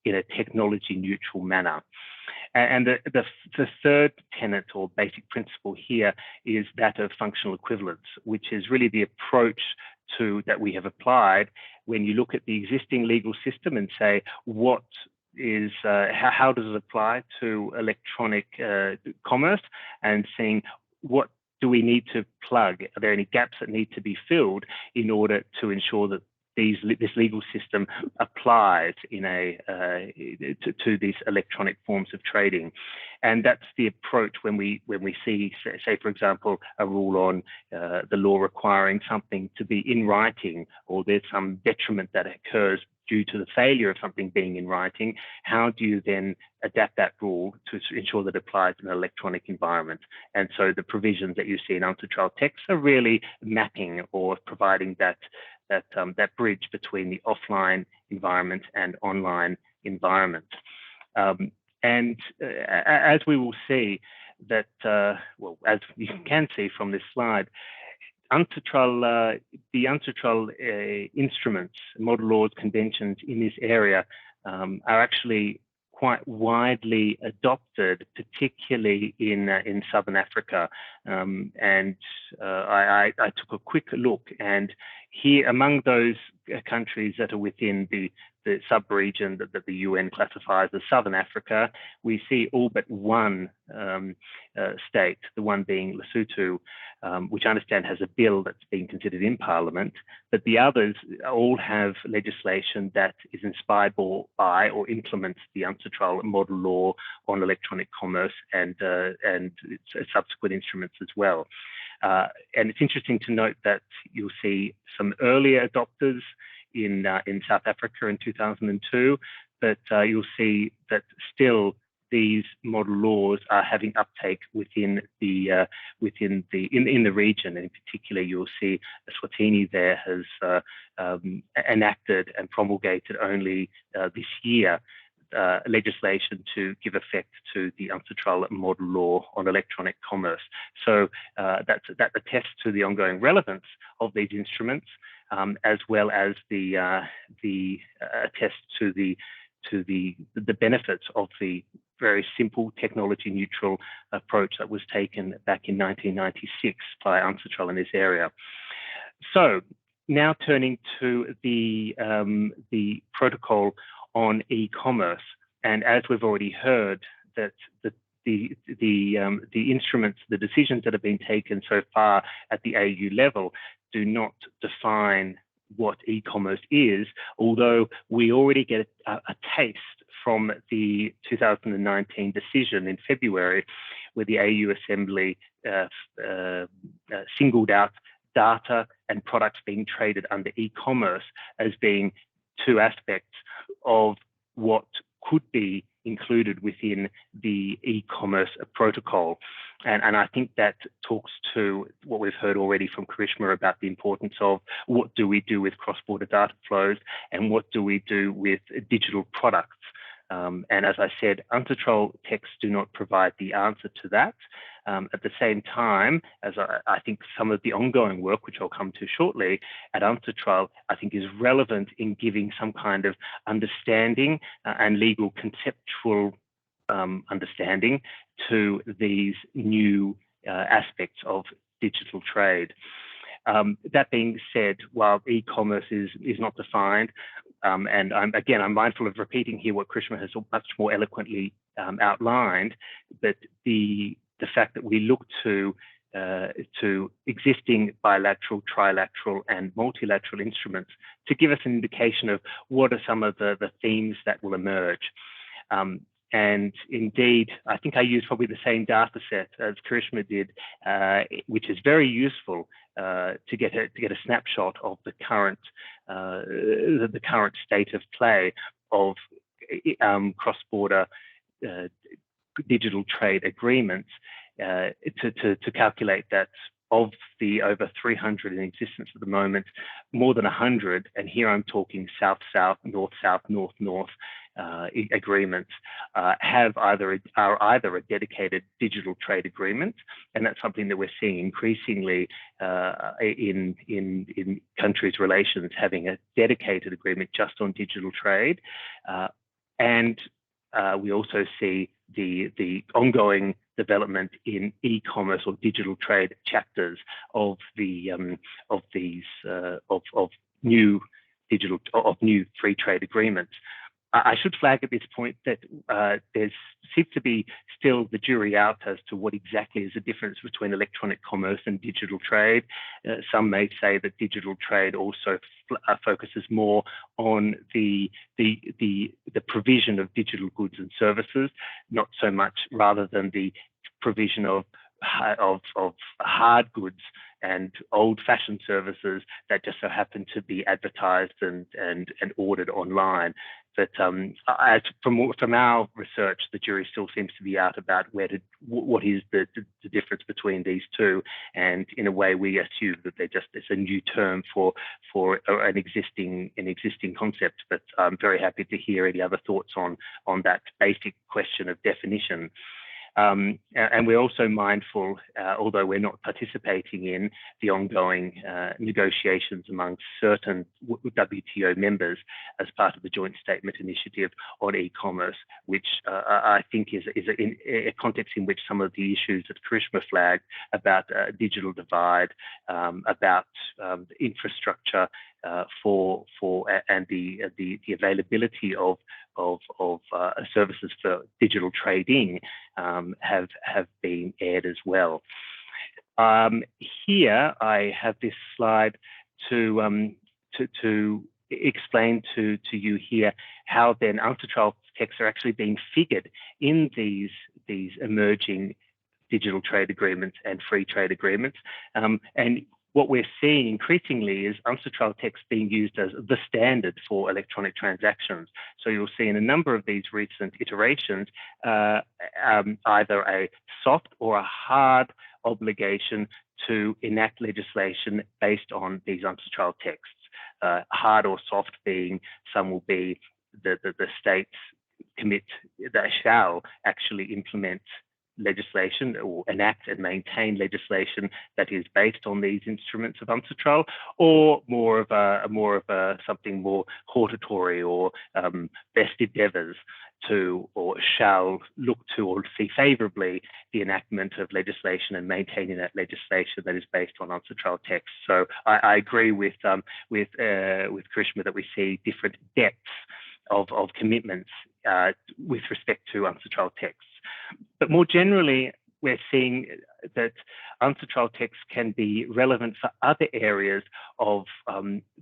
in a technology neutral manner. And the third tenet or basic principle here is that of functional equivalence, which is really the approach that we have applied when you look at the existing legal system and say, what is how does it apply to electronic commerce, and seeing what do we need to plug? Are there any gaps that need to be filled in order to ensure that this legal system applies to these electronic forms of trading? And that's the approach when we see, say for example, a rule on the law requiring something to be in writing, or there's some detriment that occurs due to the failure of something being in writing. How do you then adapt that rule to ensure that it applies in an electronic environment? And so the provisions that you see in UNCITRAL text are really mapping or providing that bridge between the offline environment and online environment. And as we will see that, well, as you can see from this slide, the UNCITRAL instruments, model laws, conventions in this area are actually quite widely adopted, particularly in Southern Africa. And I took a quick look, and here among those countries that are within the sub-region that the UN classifies as Southern Africa, we see all but one state, the one being Lesotho, which I understand has a bill that's being considered in Parliament, but the others all have legislation that is inspired by or implements the UNCITRAL model law on electronic commerce and subsequent instruments as well. And it's interesting to note that you'll see some earlier adopters in South Africa in 2002, but you'll see that still these model laws are having uptake within the region. In particular, you'll see Eswatini there has enacted and promulgated only this year legislation to give effect to the UNCITRAL model law on electronic commerce. So that attests to the ongoing relevance of these instruments, as well as the attest to the benefits of the very simple technology neutral approach that was taken back in 1996 by UNCITRAL in this area. So now turning to the protocol on e-commerce, and as we've already heard, that the instruments, the decisions that have been taken so far at the AU level do not define what e-commerce is, although we already get a taste from the 2019 decision in February, where the AU Assembly singled out data and products being traded under e-commerce as being two aspects of what could be included within the e-commerce protocol. And I think that talks to what we've heard already from Karishma about the importance of what do we do with cross-border data flows and what do we do with digital products. And as I said, UNCITRAL texts do not provide the answer to that. At the same time, as I think some of the ongoing work, which I'll come to shortly, at UNCITRAL, I think is relevant in giving some kind of understanding and legal conceptual understanding to these new aspects of digital trade. That being said, while e-commerce is not defined, and I'm mindful of repeating here what Karishma has much more eloquently outlined, but the fact that we look to existing bilateral, trilateral, and multilateral instruments to give us an indication of what are some of the themes that will emerge. And indeed, I think I used probably the same data set as Karishma did, which is very useful to get a snapshot of the current state of play of cross-border digital trade agreements, to calculate that of the over 300 in existence at the moment, more than 100, and here I'm talking south-south, north-south, north-north agreements, are either a dedicated digital trade agreement, and that's something that we're seeing increasingly in countries' relations, having a dedicated agreement just on digital trade, and we also see the ongoing development in e-commerce or digital trade chapters of new free trade agreements. I should flag at this point that there seems to be still the jury out as to what exactly is the difference between electronic commerce and digital trade. Some may say that digital trade also focuses more on the provision of digital goods and services, not so much rather than the provision of hard goods and old-fashioned services that just so happen to be advertised and ordered online. But from our research, the jury still seems to be out about what is the difference between these two, and in a way we assume that it's a new term for an existing concept. But I'm very happy to hear any other thoughts on that basic question of definition. And we're also mindful, although we're not participating in the ongoing negotiations among certain WTO members as part of the Joint Statement Initiative on e-commerce, which I think is a context in which some of the issues that Karishma flagged about digital divide, about infrastructure and the availability of services for digital trading have been aired as well. Here I have this slide to explain to you here how then UNCITRAL texts are actually being figured in these emerging digital trade agreements and free trade agreements. And what we're seeing increasingly is UNCITRAL text being used as the standard for electronic transactions. So you'll see in a number of these recent iterations, either a soft or a hard obligation to enact legislation based on these UNCITRAL texts. Hard or soft being, some will be the states commit that shall actually implement legislation or enact and maintain legislation that is based on these instruments of UNCITRAL, or more of a something more hortatory or best endeavours to or shall look to or see favourably the enactment of legislation and maintaining that legislation that is based on UNCITRAL text. So I agree with Karishma that we see different depths of commitments with respect to UNCITRAL texts. But more generally, we're seeing that UNCITRAL texts can be relevant for other areas of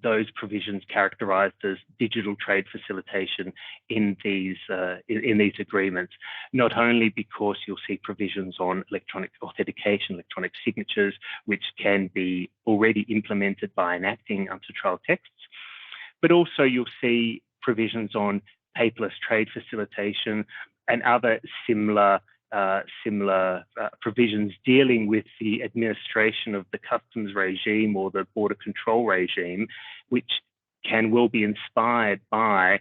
those provisions characterised as digital trade facilitation in these agreements, not only because you'll see provisions on electronic authentication, electronic signatures, which can be already implemented by enacting UNCITRAL texts, but also you'll see provisions on paperless trade facilitation and other similar provisions dealing with the administration of the customs regime or the border control regime, which can well be inspired by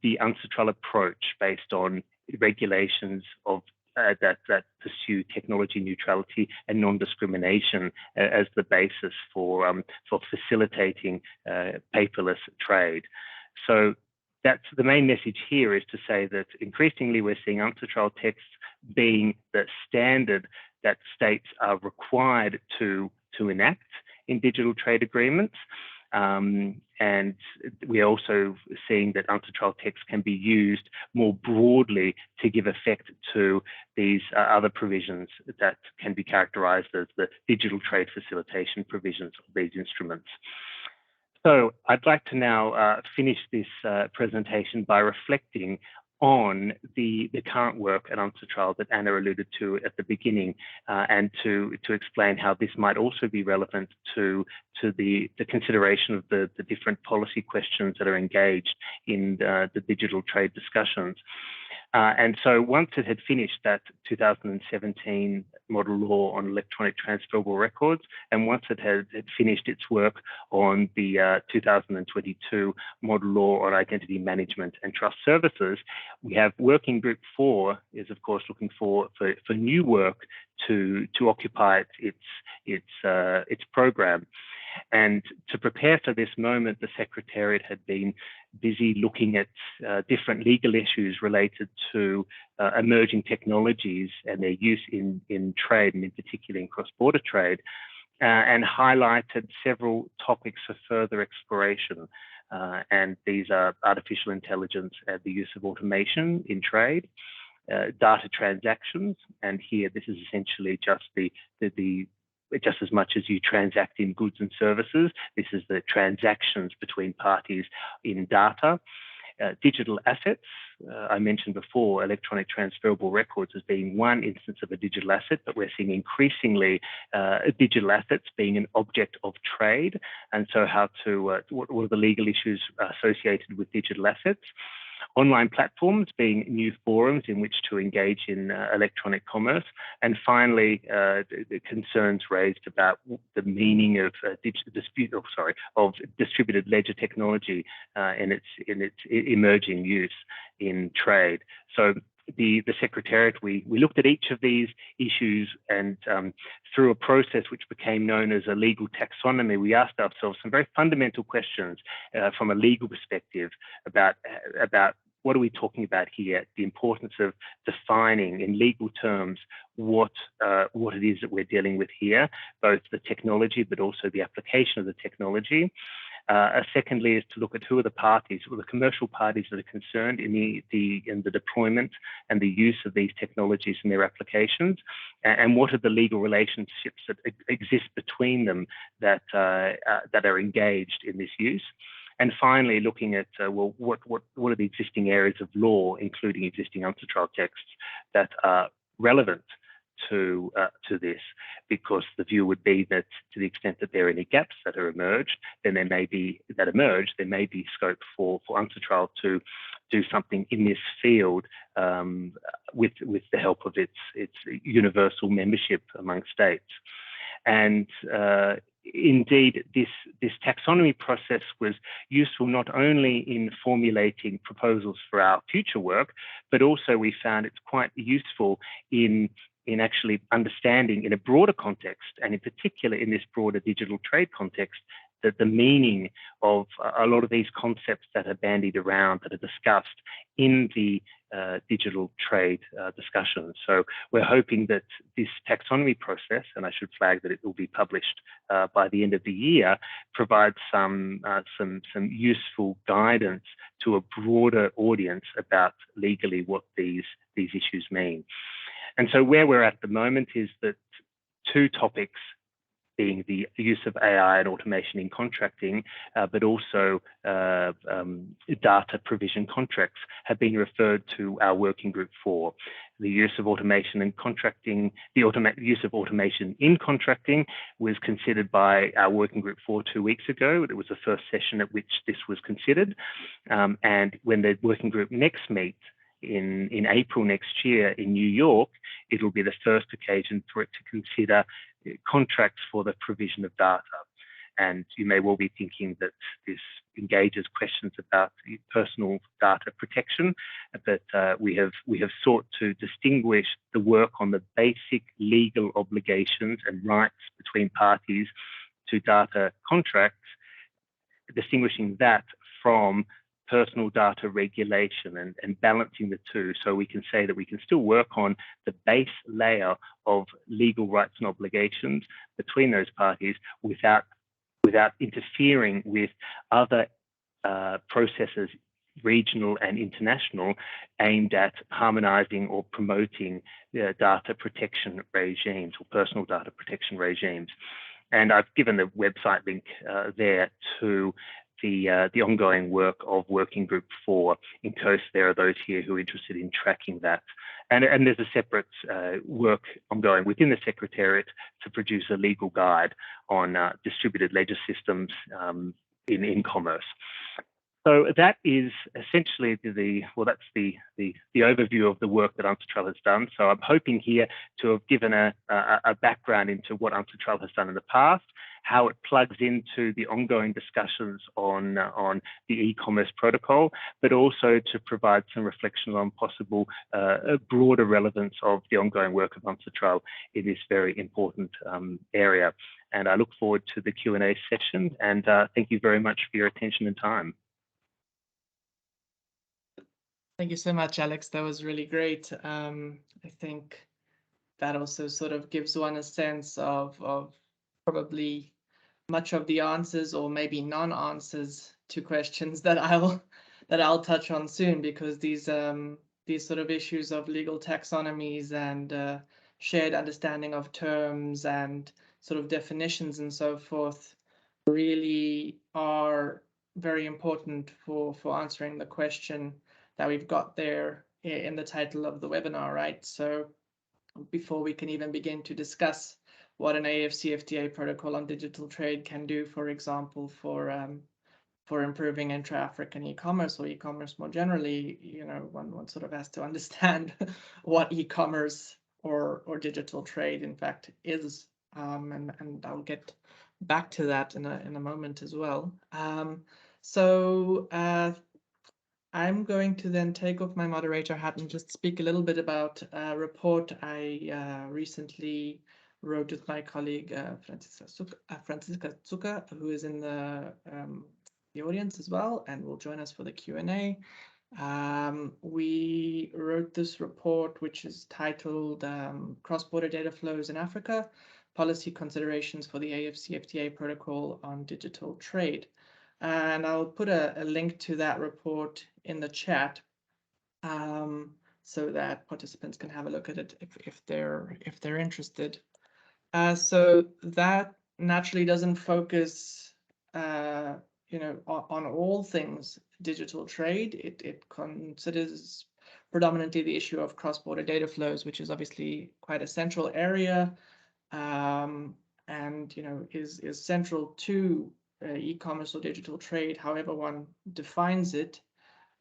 the UNCITRAL approach based on regulations of that pursue technology neutrality and non-discrimination as the basis for facilitating paperless trade. So that's the main message here, is to say that increasingly we're seeing UNCITRAL texts being the standard that states are required to enact in digital trade agreements. And we're also seeing that UNCITRAL texts can be used more broadly to give effect to these other provisions that can be characterised as the digital trade facilitation provisions of these instruments. So I'd like to now finish this presentation by reflecting on the current work at UNCITRAL that Anna alluded to at the beginning, and to explain how this might also be relevant to the consideration of the different policy questions that are engaged in the digital trade discussions. And so once it had finished that 2017 model law on electronic transferable records, and once it had finished its work on the 2022 model law on identity management and trust services, we have Working Group IV is of course looking for new work to occupy its program. And to prepare for this moment, the Secretariat had been busy looking at different legal issues related to emerging technologies and their use in trade, and in particular in cross-border trade, and highlighted several topics for further exploration. And these are artificial intelligence and the use of automation in trade, data transactions, and here this is essentially just just as much as you transact in goods and services, this is the transactions between parties in data. Digital assets, I mentioned before, electronic transferable records as being one instance of a digital asset, but we're seeing increasingly digital assets being an object of trade. And so what are the legal issues associated with digital assets? Online platforms being new forums in which to engage in electronic commerce, and finally, the concerns raised about the meaning of distributed ledger technology in its emerging use in trade. So the Secretariat, we looked at each of these issues, and through a process which became known as a legal taxonomy, we asked ourselves some very fundamental questions from a legal perspective about what are we talking about here, the importance of defining in legal terms what it is that we're dealing with here, both the technology but also the application of the technology. Secondly, is to look at who are the parties, who are the commercial parties that are concerned in the deployment and the use of these technologies and their applications, and what are the legal relationships that exist between them that are engaged in this use. And finally, looking at what are the existing areas of law, including existing UNCITRAL texts, that are relevant to this, because the view would be that to the extent that there are any gaps that are emerged, then there may be scope for UNCITRAL to do something in this field with the help of its universal membership among states. And indeed, this taxonomy process was useful not only in formulating proposals for our future work, but also we found it's quite useful in in actually understanding in a broader context, and in particular in this broader digital trade context, that the meaning of a lot of these concepts that are bandied around, that are discussed in the digital trade discussions. So we're hoping that this taxonomy process, and I should flag that it will be published by the end of the year, provides some useful guidance to a broader audience about legally what these issues mean. And so where we're at the moment is that two topics, being the use of AI and automation in contracting, but also data provision contracts, have been referred to our Working Group IV. The use of automation in contracting, use of automation in contracting was considered by our Working Group IV 2 weeks ago. It was the first session at which this was considered. And when the Working Group next meets, in April next year in New York, it'll be the first occasion for it to consider contracts for the provision of data. And you may well be thinking that this engages questions about personal data protection, but we have sought to distinguish the work on the basic legal obligations and rights between parties to data contracts, distinguishing that from personal data regulation and balancing the two, so we can say that we can still work on the base layer of legal rights and obligations between those parties without interfering with other processes, regional and international, aimed at harmonizing or promoting data protection regimes or personal data protection regimes. And I've given the website link there to the ongoing work of Working Group IV, in case there are those here who are interested in tracking that. And there's a separate work ongoing within the Secretariat to produce a legal guide on distributed ledger systems in commerce. So that is essentially that's the overview of the work that UNCITRAL has done. So I'm hoping here to have given a background into what UNCITRAL has done in the past, how it plugs into the ongoing discussions on the e-commerce protocol, but also to provide some reflection on possible broader relevance of the ongoing work of UNCITRAL in this very important area. And I look forward to the Q&A session, and thank you very much for your attention and time. Thank you so much, Alex. That was really great. I think that also sort of gives one a sense of probably much of the answers, or maybe non-answers to questions that I'll touch on soon, because these sort of issues of legal taxonomies and shared understanding of terms and sort of definitions and so forth really are very important for answering the question that we've got there in the title of the webinar, right? So before we can even begin to discuss what an AfCFTA protocol on digital trade can do, for example, for improving intra-African e-commerce or e-commerce more generally, you know, one sort of has to understand what e-commerce or digital trade in fact is, and I'll get back to that in a moment as well. I'm going to then take off my moderator hat and just speak a little bit about a report I recently wrote with my colleague Franziska Zucker, who is in the audience as well and will join us for the Q&A. We wrote this report, which is titled Cross-Border Data Flows in Africa, Policy Considerations for the AfCFTA Protocol on Digital Trade. And I'll put a link to that report in the chat so that participants can have a look at it if they're interested. So that naturally doesn't focus you know, on all things digital trade. It considers predominantly the issue of cross-border data flows, which is obviously quite a central area, and you know, is central to e-commerce or digital trade, however one defines it.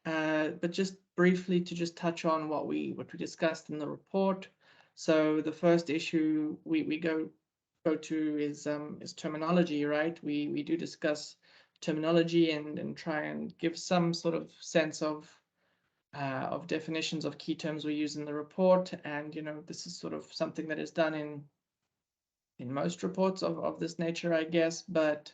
But just briefly to just touch on what we discussed in the report. So the first issue we go to is terminology, right? We do discuss terminology and try and give some sort of sense of definitions of key terms we use in the report. And, this is sort of something that is done in most reports of this nature, I guess, but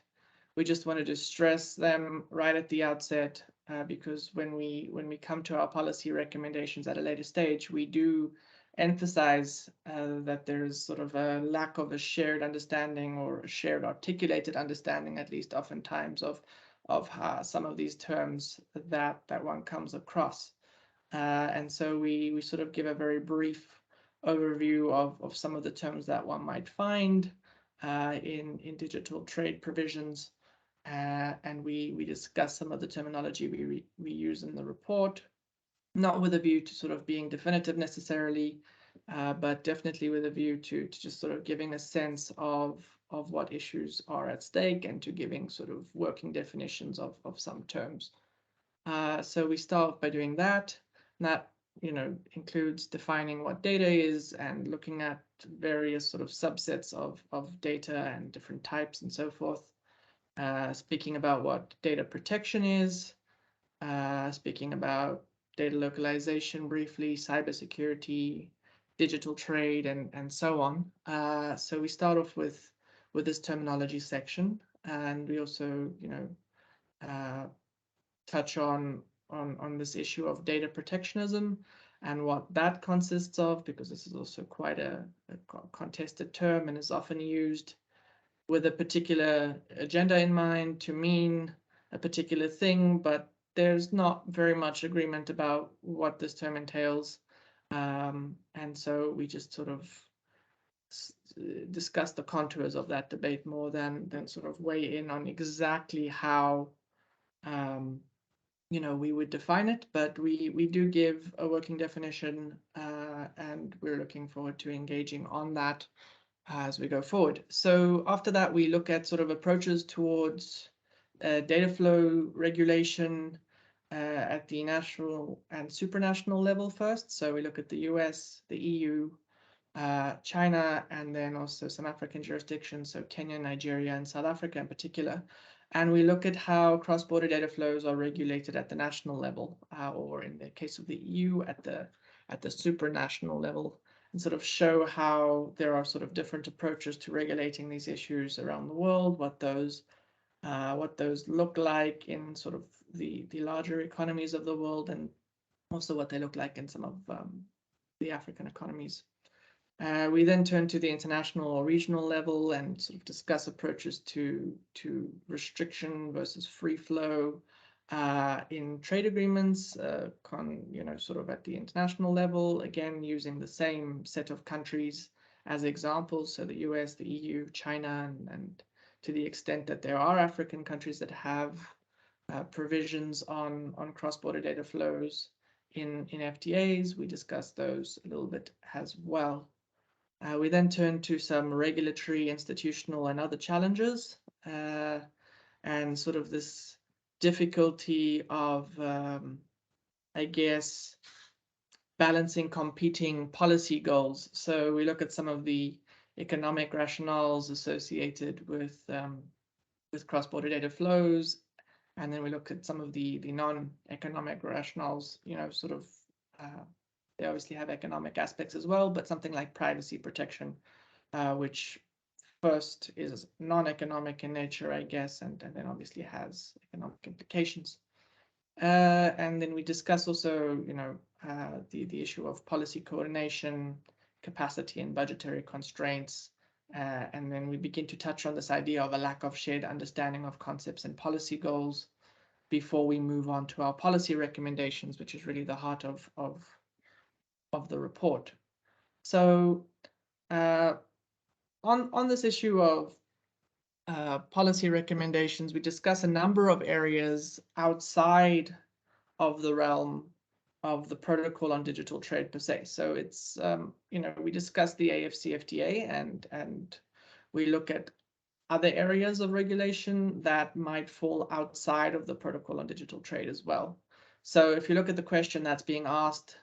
we just wanted to stress them right at the outset, because when we come to our policy recommendations at a later stage, we do emphasize that there's sort of a lack of a shared understanding, or a shared articulated understanding, at least oftentimes, of how some of these terms that one comes across. And so we sort of give a very brief overview of some of the terms that one might find in digital trade provisions, and we discuss some of the terminology we use in the report, not with a view to sort of being definitive necessarily, but definitely with a view to just sort of giving a sense of what issues are at stake, and to giving sort of working definitions of some terms. So we start by doing that. And that includes defining what data is, and looking at various sort of subsets of data and different types and so forth. Speaking about what data protection is, speaking about data localization briefly, cybersecurity, digital trade, and so on. So we start off with this terminology section, and we also touch on this issue of data protectionism and what that consists of, because this is also quite a contested term and is often used with a particular agenda in mind to mean a particular thing, but there's not very much agreement about what this term entails. And so we just sort of discuss the contours of that debate more than sort of weigh in on exactly how we would define it, but we do give a working definition, and we're looking forward to engaging on that as we go forward. So after that, we look at sort of approaches towards data flow regulation at the national and supranational level first. So we look at the US, the EU, China, and then also some African jurisdictions, so Kenya, Nigeria, and South Africa in particular. And we look at how cross-border data flows are regulated at the national level, or in the case of the EU, at the supranational level, and sort of show how there are sort of different approaches to regulating these issues around the world, what those look like in sort of the larger economies of the world, and also what they look like in some of the African economies. We then turn to the international or regional level and sort of discuss approaches to restriction versus free flow in trade agreements, sort of at the international level, again, using the same set of countries as examples, so the US, the EU, China, and to the extent that there are African countries that have provisions on cross-border data flows in FTAs, we discuss those a little bit as well. We then turn to some regulatory, institutional, and other challenges, and sort of this difficulty of, I guess, balancing competing policy goals. So we look at some of the economic rationales associated with cross-border data flows, and then we look at some of the non-economic rationales, sort of they obviously have economic aspects as well, but something like privacy protection, which first is non-economic in nature, I guess, and then obviously has economic implications. And then we discuss also, the issue of policy coordination, capacity and budgetary constraints, and then we begin to touch on this idea of a lack of shared understanding of concepts and policy goals before we move on to our policy recommendations, which is really the heart of the report. So on this issue of policy recommendations, we discuss a number of areas outside of the realm of the protocol on digital trade per se. So it's, we discuss the AfCFTA and we look at other areas of regulation that might fall outside of the protocol on digital trade as well. So if you look at the question that's being asked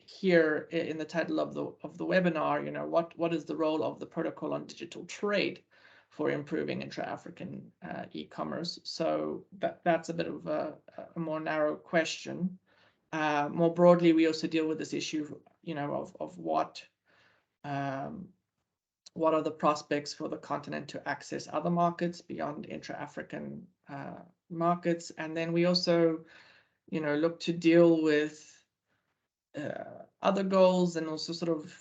here in the title of the webinar, what is the role of the protocol on digital trade for improving intra-African e-commerce? So that's a bit of a more narrow question. More broadly, we also deal with this issue, of what are the prospects for the continent to access other markets beyond intra-African markets. And then we also, look to deal with other goals and also sort of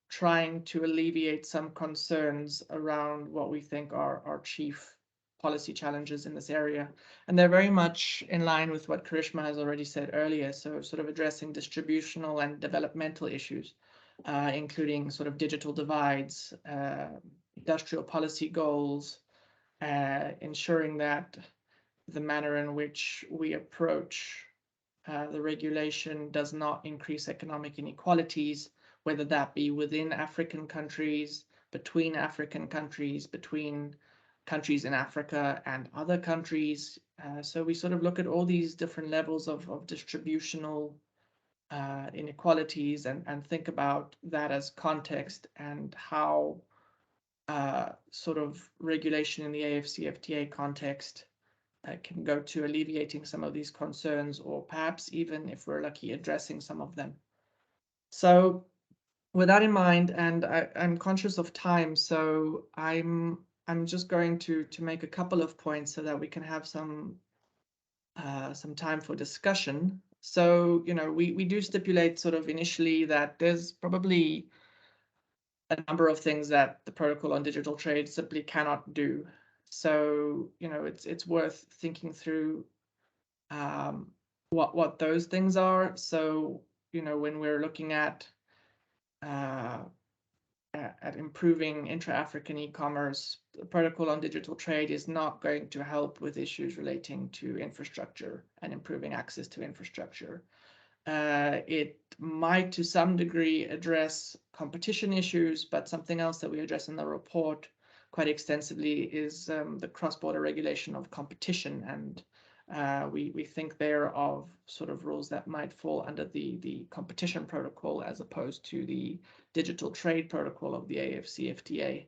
trying to alleviate some concerns around what we think are our chief policy challenges in this area. And they're very much in line with what Karishma has already said earlier. So sort of addressing distributional and developmental issues, including sort of digital divides, industrial policy goals, ensuring that the manner in which we approach the regulation does not increase economic inequalities, whether that be within African countries, between countries in Africa and other countries. So we sort of look at all these different levels of distributional inequalities and think about that as context and how sort of regulation in the AfCFTA context can go to alleviating some of these concerns, or perhaps even, if we're lucky, addressing some of them. So with that in mind, and I'm conscious of time, so I'm just going to make a couple of points so that we can have some time for discussion. So, we do stipulate sort of initially that there's probably a number of things that the protocol on digital trade simply cannot do. So, it's worth thinking through what those things are. So, when we're looking at improving intra-African e-commerce, the protocol on digital trade is not going to help with issues relating to infrastructure and improving access to infrastructure. It might, to some degree, address competition issues, but something else that we address in the report quite extensively is the cross-border regulation of competition. And we think there of sort of rules that might fall under the competition protocol as opposed to the digital trade protocol of the AfCFTA.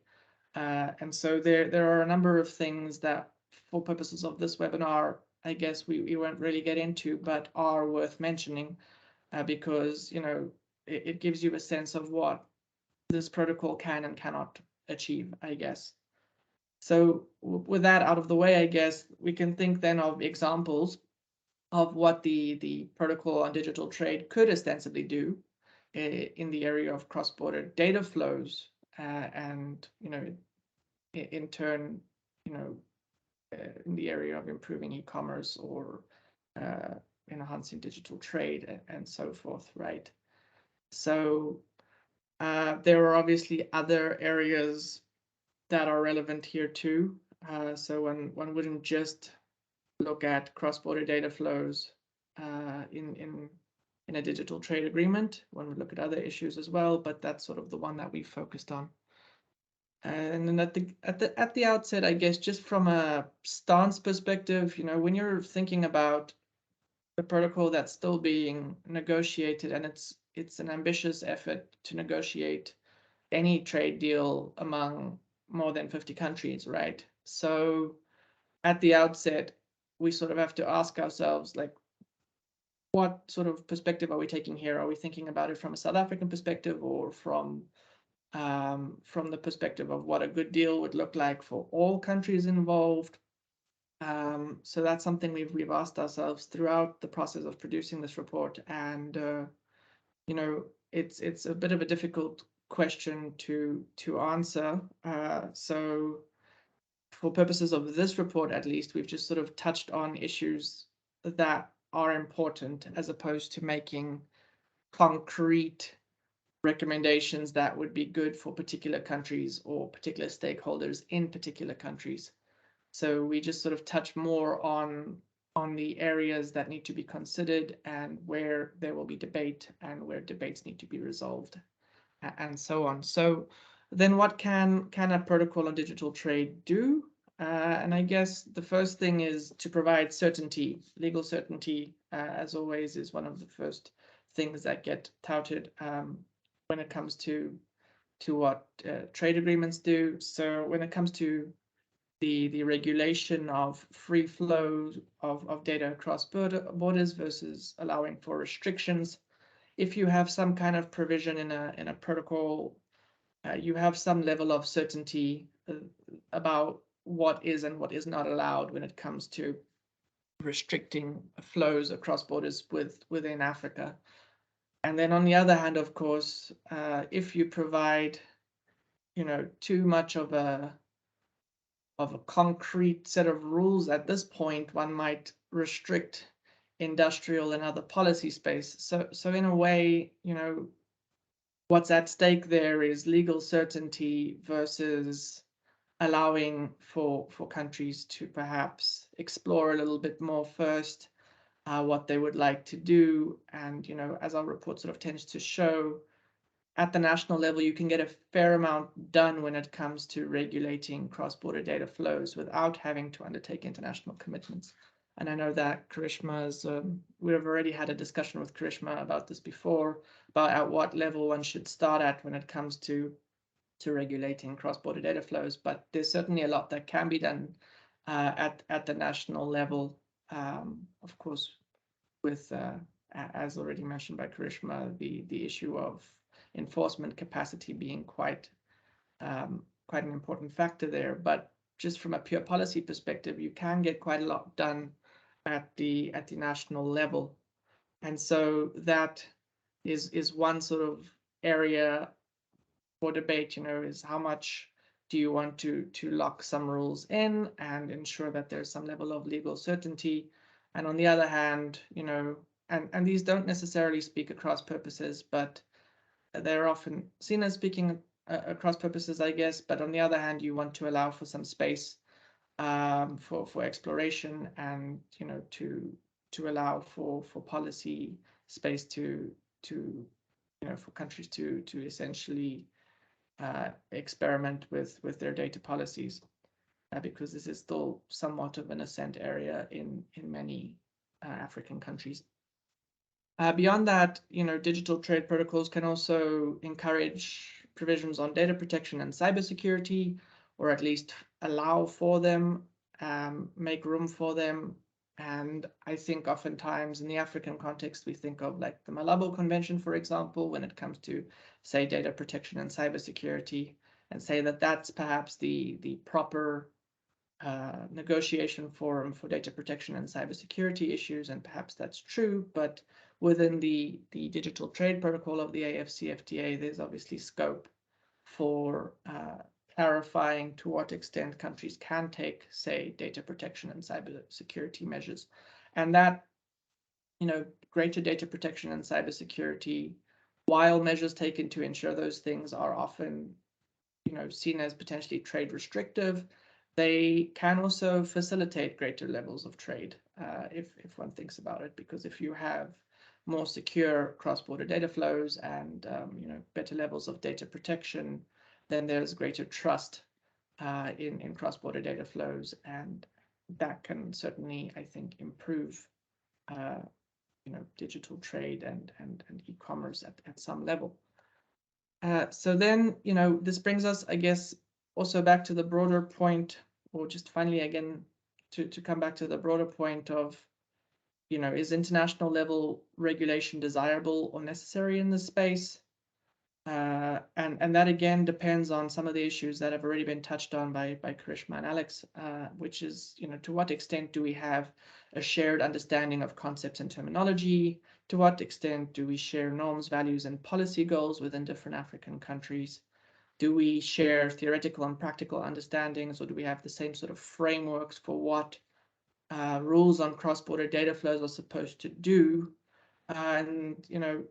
And so there are a number of things that, for purposes of this webinar, I guess we won't really get into, but are worth mentioning because, it gives you a sense of what this protocol can and cannot achieve, I guess. So with that out of the way, I guess we can think then of examples of what the protocol on digital trade could ostensibly do in the area of cross-border data flows, and in turn, in the area of improving e-commerce or enhancing digital trade and so forth, right? So there are obviously other areas that are relevant here too. So one wouldn't just look at cross-border data flows in a digital trade agreement. One would look at other issues as well, but that's sort of the one that we focused on. And then at the outset, I guess, just from a stance perspective, when you're thinking about the protocol that's still being negotiated, and it's an ambitious effort to negotiate any trade deal among more than 50 countries, right? So at the outset, we sort of have to ask ourselves, like, what sort of perspective are we taking here? Are we thinking about it from a South African perspective, or from the perspective of what a good deal would look like for all countries involved? So that's something we've asked ourselves throughout the process of producing this report, and it's a bit of a difficult question to answer. So for purposes of this report, at least, we've just sort of touched on issues that are important, as opposed to making concrete recommendations that would be good for particular countries or particular stakeholders in particular countries. So we just sort of touch more on the areas that need to be considered and where there will be debate and where debates need to be resolved, and so on. So then what can a protocol on digital trade do? And I guess the first thing is to provide certainty. Legal certainty, as always, is one of the first things that get touted when it comes to what trade agreements do. So when it comes to the regulation of free flow of data across borders versus allowing for restrictions. If you have some kind of provision in a protocol, you have some level of certainty about what is and what is not allowed when it comes to restricting flows across borders within Africa. And then on the other hand, of course, if you provide, too much of a concrete set of rules at this point, one might restrict industrial and other policy space. So in a way, what's at stake there is legal certainty versus allowing for countries to perhaps explore a little bit more first what they would like to do. And, as our report sort of tends to show, at the national level, you can get a fair amount done when it comes to regulating cross-border data flows without having to undertake international commitments. And I know that Karishma's, we've already had a discussion with Karishma about this before, about at what level one should start at when it comes to regulating cross-border data flows. But there's certainly a lot that can be done at the national level, of course, with, as already mentioned by Karishma, the issue of enforcement capacity being quite an important factor there. But just from a pure policy perspective, you can get quite a lot done at the national level. And so that is one sort of area for debate, is how much do you want to lock some rules in and ensure that there's some level of legal certainty. And on the other hand, and these don't necessarily speak across purposes, but they're often seen as speaking across purposes, I guess. But on the other hand, you want to allow for some space for exploration and, to allow for policy space to for countries to essentially experiment with their data policies, because this is still somewhat of an nascent area in many African countries. Beyond that, digital trade protocols can also encourage provisions on data protection and cybersecurity, or at least allow for them, make room for them. And I think oftentimes in the African context, we think of like the Malabo Convention, for example, when it comes to, say, data protection and cybersecurity, and say that that's perhaps the proper negotiation forum for data protection and cybersecurity issues, and perhaps that's true. But within the digital trade protocol of the AfCFTA, there's obviously scope for clarifying to what extent countries can take, say, data protection and cybersecurity measures. And that, greater data protection and cybersecurity, while measures taken to ensure those things are often, seen as potentially trade restrictive, they can also facilitate greater levels of trade, if one thinks about it, because if you have more secure cross-border data flows and better levels of data protection, then there's greater trust in cross-border data flows, and that can certainly, I think, improve digital trade and e-commerce at some level. So then, this brings us, I guess, also back to the broader point, or just finally again to come back to the broader point of, is international level regulation desirable or necessary in this space? And that again depends on some of the issues that have already been touched on by Karishma and Alex, which is, to what extent do we have a shared understanding of concepts and terminology? To what extent do we share norms, values, and policy goals within different African countries? Do we share theoretical and practical understandings, or do we have the same sort of frameworks for what rules on cross-border data flows are supposed to do? And,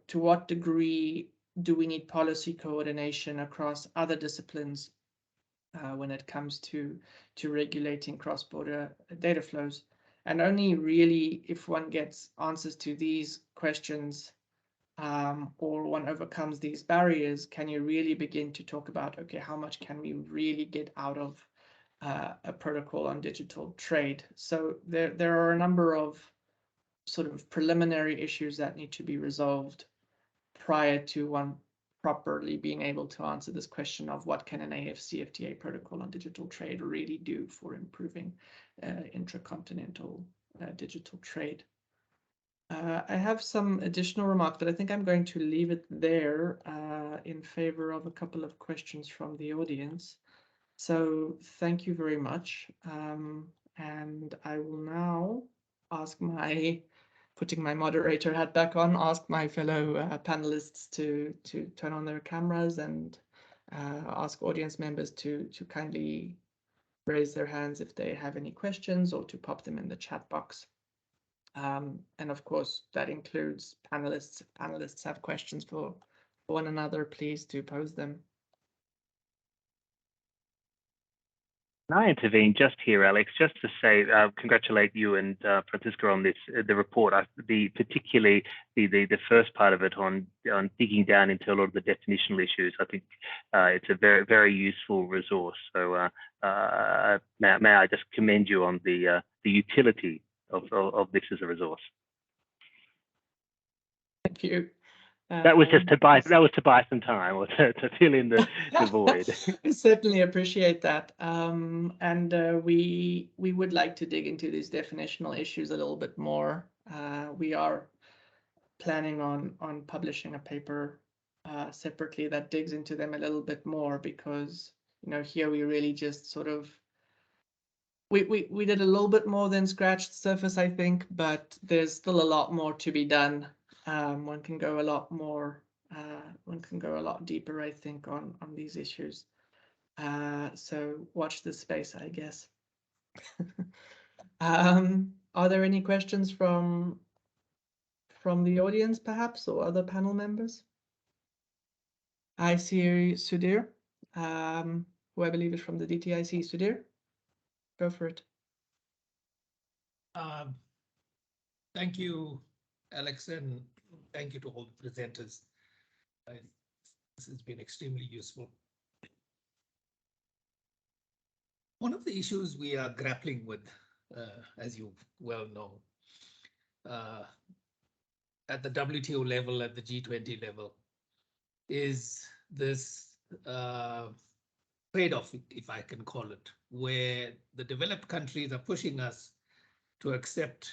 to what degree do we need policy coordination across other disciplines when it comes to regulating cross-border data flows? And only really if one gets answers to these questions or one overcomes these barriers, can you really begin to talk about, okay, how much can we really get out of a protocol on digital trade? So there are a number of sort of preliminary issues that need to be resolved prior to one properly being able to answer this question of what can an AfCFTA protocol on digital trade really do for improving intracontinental digital trade. I have some additional remarks, but I think I'm going to leave it there in favor of a couple of questions from the audience. So thank you very much. And I will now ask putting my moderator hat back on, ask my fellow panelists to turn on their cameras and ask audience members to kindly raise their hands if they have any questions or to pop them in the chat box. And of course, that includes panelists. If panelists have questions for one another, please do pose them. Can I intervene just here, Alex, just to say congratulate you and Franziska on this the report. Particularly the first part of it on digging down into a lot of the definitional issues. I think it's a very useful resource. So may I just commend you on the utility of this as a resource. Thank you. That was just to buy some time or to fill in the void. I certainly appreciate that. And we would like to dig into these definitional issues a little bit more. We are planning on publishing a paper separately that digs into them a little bit more, because here we really just sort of we did a little bit more than scratch the surface, I think, but there's still a lot more to be done. One can go a lot more, one can go a lot deeper, I think, on these issues. So watch this space, I guess. Are there any questions from the audience, perhaps, or other panel members? I see Sudhir, who I believe is from the DTIC. Sudhir, go for it. Thank you, Alex, and thank you to all the presenters. This has been extremely useful. One of the issues we are grappling with, as you well know, at the WTO level, at the G20 level, is this trade-off, if I can call it, where the developed countries are pushing us to accept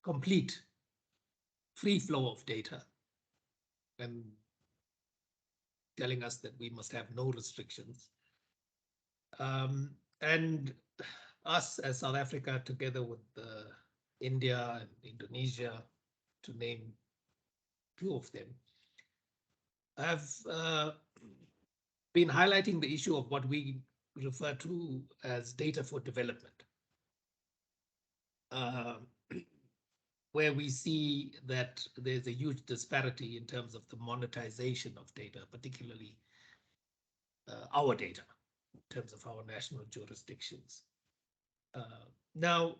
complete free flow of data and telling us that we must have no restrictions. And us as South Africa, together with India and Indonesia, to name two of them, have been highlighting the issue of what we refer to as data for development. Where we see that there's a huge disparity in terms of the monetization of data, particularly our data, in terms of our national jurisdictions. Now,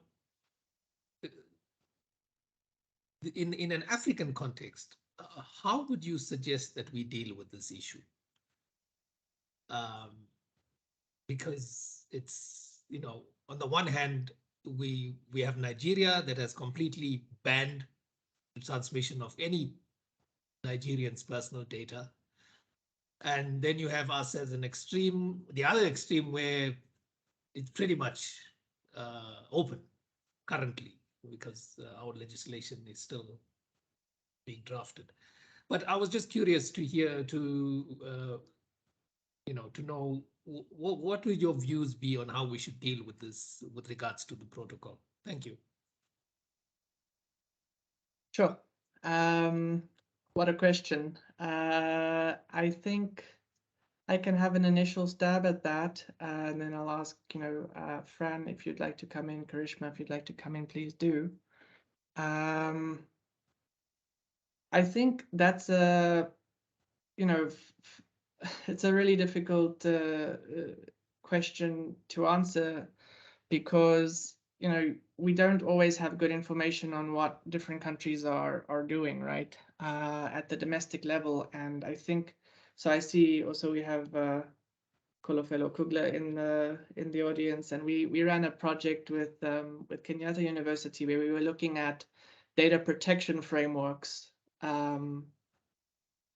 in an African context, how would you suggest that we deal with this issue? Because it's, on the one hand, we have Nigeria that has completely banned the transmission of any Nigerian's personal data. And then you have us as an extreme, the other extreme, where it's pretty much open currently, because our legislation is still being drafted. But I was just curious to hear, to know what would your views be on how we should deal with this with regards to the protocol? Thank you. Sure. What a question. I think I can have an initial stab at that, and then I'll ask, Fran, if you'd like to come in, Karishma, if you'd like to come in, please do. I think that's a, it's a really difficult question to answer, because we don't always have good information on what different countries are doing, right, at the domestic level. And I think so. I see also we have Kolofelo Kugla in the audience, and we ran a project with Kenyatta University where we were looking at data protection frameworks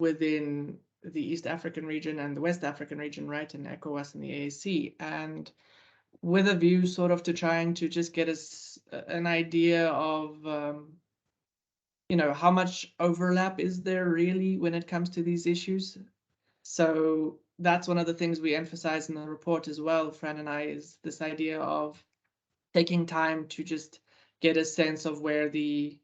within the East African region and the West African region, right, and ECOWAS and the AAC, and with a view sort of to trying to just get us an idea of, you know, how much overlap is there really when it comes to these issues. So that's one of the things we emphasize in the report as well, Fran and I, is this idea of taking time to just get a sense of where the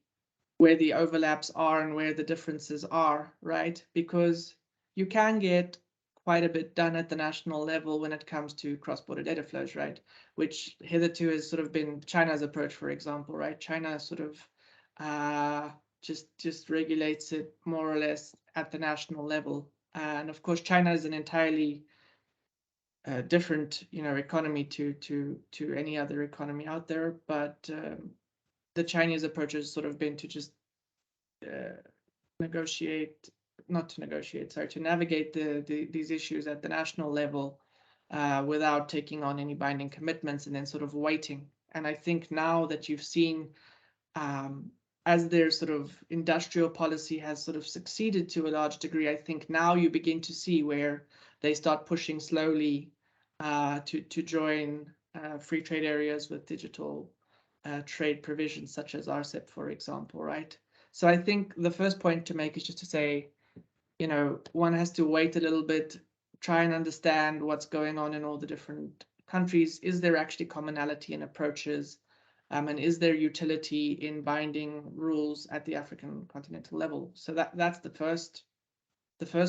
overlaps are and where the differences are, right? Because you can get quite a bit done at the national level when it comes to cross-border data flows, right? Which hitherto has sort of been China's approach, for example, right? China sort of just regulates it more or less at the national level. And of course, China is an entirely different, you know, economy to any other economy out there. But the Chinese approach has sort of been to just to navigate these issues at the national level without taking on any binding commitments and then sort of waiting. And I think now that you've seen as their sort of industrial policy has sort of succeeded to a large degree, I think now you begin to see where they start pushing slowly to join free trade areas with digital trade provisions such as RCEP, for example, right? So I think the first point to make is just to say, you know, one has to wait a little bit, try and understand what's going on in all the different countries. Is there actually commonality in approaches? And is there utility in binding rules at the African continental level? So that's the first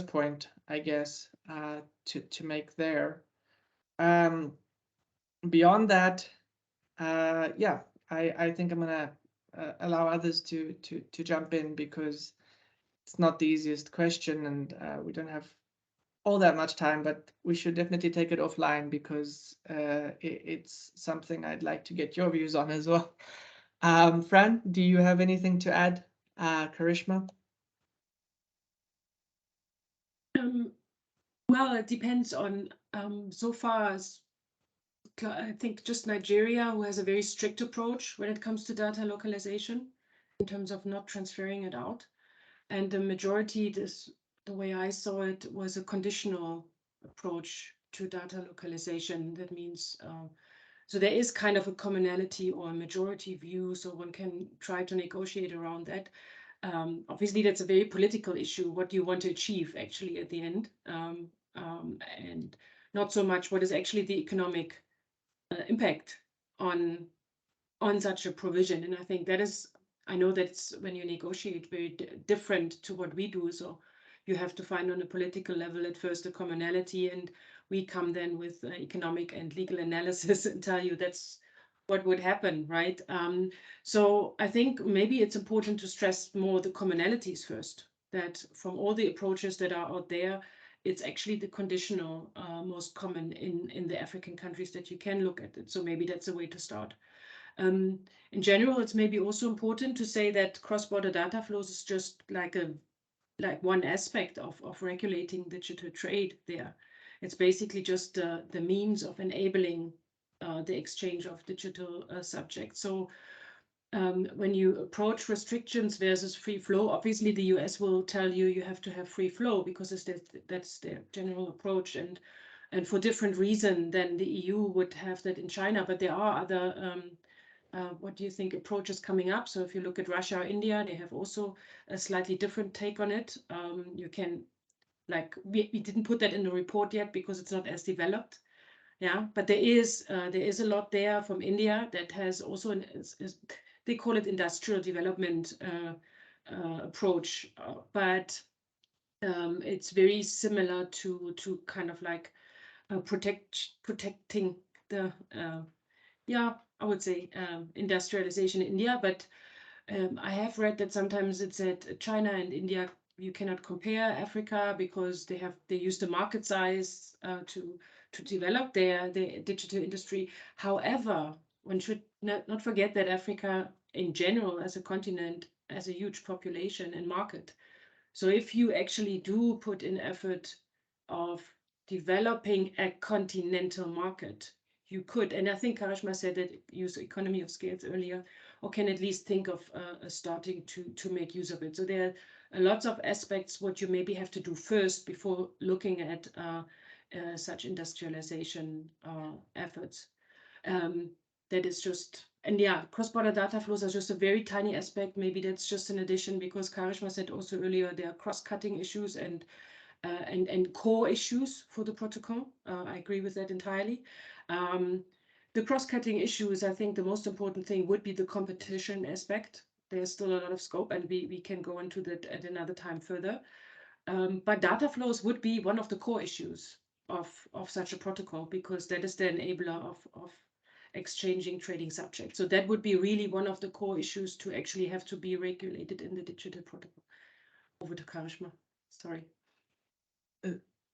point, I guess, to make there. Beyond that, yeah, I think I'm gonna allow others to jump in because it's not the easiest question, and we don't have all that much time, but we should definitely take it offline because it's something I'd like to get your views on as well. Fran, do you have anything to add? Karishma? Well, it depends on so far as I think just Nigeria, who has a very strict approach when it comes to data localization in terms of not transferring it out. And the majority, the way I saw it, was a conditional approach to data localization. That means, so there is kind of a commonality or a majority view, so one can try to negotiate around that. Obviously, that's a very political issue. What do you want to achieve actually at the end? And not so much what is actually the economic impact on such a provision. And I think that is, I know that's when you negotiate very different to what we do. So you have to find on a political level at first a commonality, and we come then with economic and legal analysis and tell you that's what would happen, right? So I think maybe it's important to stress more the commonalities first, that from all the approaches that are out there, it's actually the conditional most common in the African countries that you can look at it. So maybe that's a way to start. In general, it's maybe also important to say that cross-border data flows is just like one aspect of regulating digital trade there. It's basically just the means of enabling the exchange of digital subjects. So when you approach restrictions versus free flow, obviously the US will tell you you have to have free flow because that's their general approach, and for different reason than the EU would have that in China. But there are other what do you think approaches coming up? So if you look at Russia or India, they have also a slightly different take on it. You can, like, we didn't put that in the report yet because it's not as developed. Yeah, but there is a lot there from India that has also they call it industrial development approach, but it's very similar to kind of like protecting the yeah, I would say industrialization in India. But I have read that sometimes it's at China and India you cannot compare Africa because they use the market size to develop their digital industry. However, one should not forget that Africa in general as a continent has a huge population and market. So if you actually do put in effort of developing a continental market, you could, and I think Karishma said that use economy of scales earlier, or can at least think of starting to make use of it. So there are lots of aspects what you maybe have to do first before looking at such industrialization efforts. That is just, and yeah, cross-border data flows are just a very tiny aspect. Maybe that's just an addition, because Karishma said also earlier there are cross-cutting issues and core issues for the protocol. I agree with that entirely. The cross-cutting issues, I think the most important thing would be the competition aspect. There's still a lot of scope, and we can go into that at another time further. But data flows would be one of the core issues of such a protocol, because that is the enabler of exchanging trading subjects. So that would be really one of the core issues to actually have to be regulated in the digital protocol. Over to Karishma. Sorry.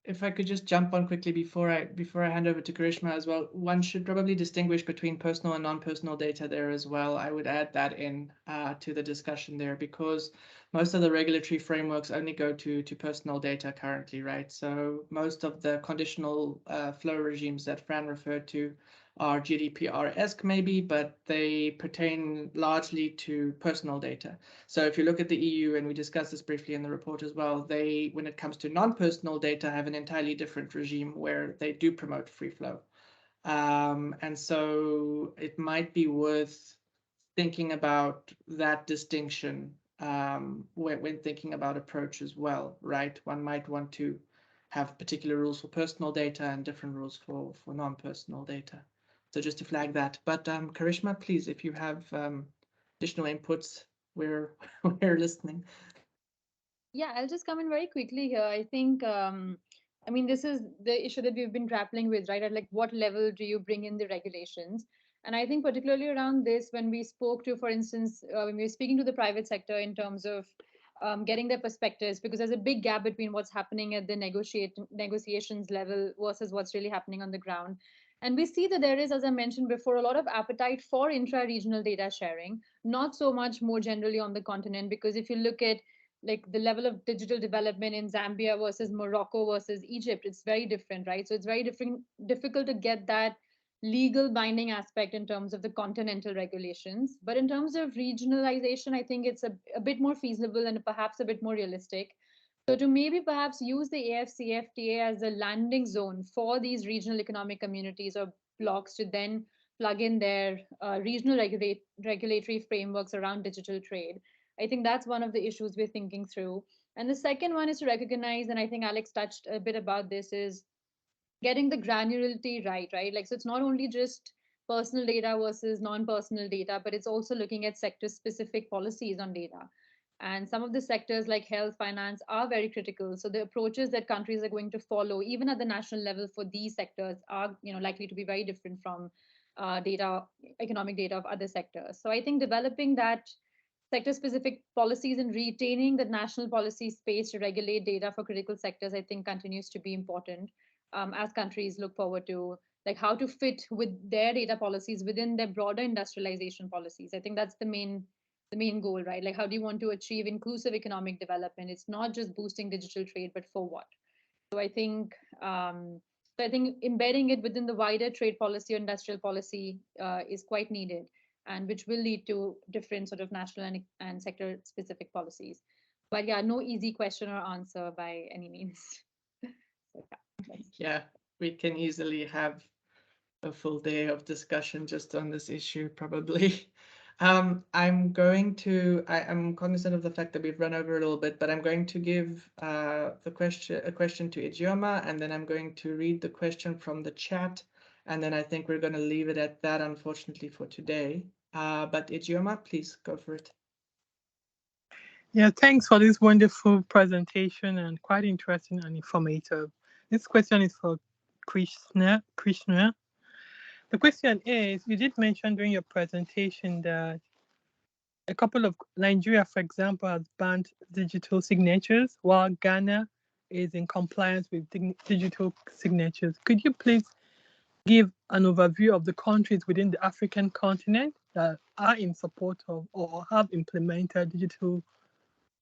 If I could just jump on quickly before I hand over to Karishma as well, one should probably distinguish between personal and non-personal data there as well. I would add that in to the discussion there, because most of the regulatory frameworks only go to personal data currently, right? So most of the conditional flow regimes that Fran referred to are GDPR-esque maybe, but they pertain largely to personal data. So if you look at the EU, and we discussed this briefly in the report as well, they, when it comes to non-personal data, have an entirely different regime where they do promote free flow. And so it might be worth thinking about that distinction when thinking about approach as well, right? One might want to have particular rules for personal data and different rules for non-personal data. So just to flag that. But Karishma, please, if you have additional inputs, we're listening. Yeah, I'll just come in very quickly here. I think, I mean, this is the issue that we've been grappling with, right? At like what level do you bring in the regulations? And I think particularly around this, when we spoke to, for instance, when we were speaking to the private sector in terms of getting their perspectives, because there's a big gap between what's happening at the negotiations level versus what's really happening on the ground. And we see that there is, as I mentioned before, a lot of appetite for intra-regional data sharing, not so much more generally on the continent, because if you look at like the level of digital development in Zambia versus Morocco versus Egypt, it's very different, right? So it's very difficult to get that legal binding aspect in terms of the continental regulations. But in terms of regionalization, I think it's a bit more feasible and perhaps a bit more realistic. So to maybe perhaps use the AfCFTA as a landing zone for these regional economic communities or blocks to then plug in their regional regulatory frameworks around digital trade. I think that's one of the issues we're thinking through. And the second one is to recognize, and I think Alex touched a bit about this, is getting the granularity right, right? Like, so it's not only just personal data versus non-personal data, but it's also looking at sector-specific policies on data. And some of the sectors like health, finance are very critical. So the approaches that countries are going to follow, even at the national level for these sectors, are likely to be very different from economic data of other sectors. So I think developing that sector-specific policies and retaining the national policy space to regulate data for critical sectors, I think continues to be important as countries look forward to like how to fit with their data policies within their broader industrialization policies. I think that's the main goal, right? Like how do you want to achieve inclusive economic development? It's not just boosting digital trade, but for what? So I think embedding it within the wider trade policy or industrial policy is quite needed, and which will lead to different sort of national and sector specific policies. But yeah, no easy question or answer by any means. So, yeah, we can easily have a full day of discussion just on this issue, probably. I'm cognizant of the fact that we've run over a little bit, but I'm going to give a question to Ijeoma, and then I'm going to read the question from the chat, and then I think we're going to leave it at that, unfortunately, for today. But Ijeoma, please go for it. Yeah, thanks for this wonderful presentation and quite interesting and informative. This question is for Karishma. The question is, you did mention during your presentation that a couple of Nigeria, for example, has banned digital signatures while Ghana is in compliance with digital signatures. Could you please give an overview of the countries within the African continent that are in support of or have implemented digital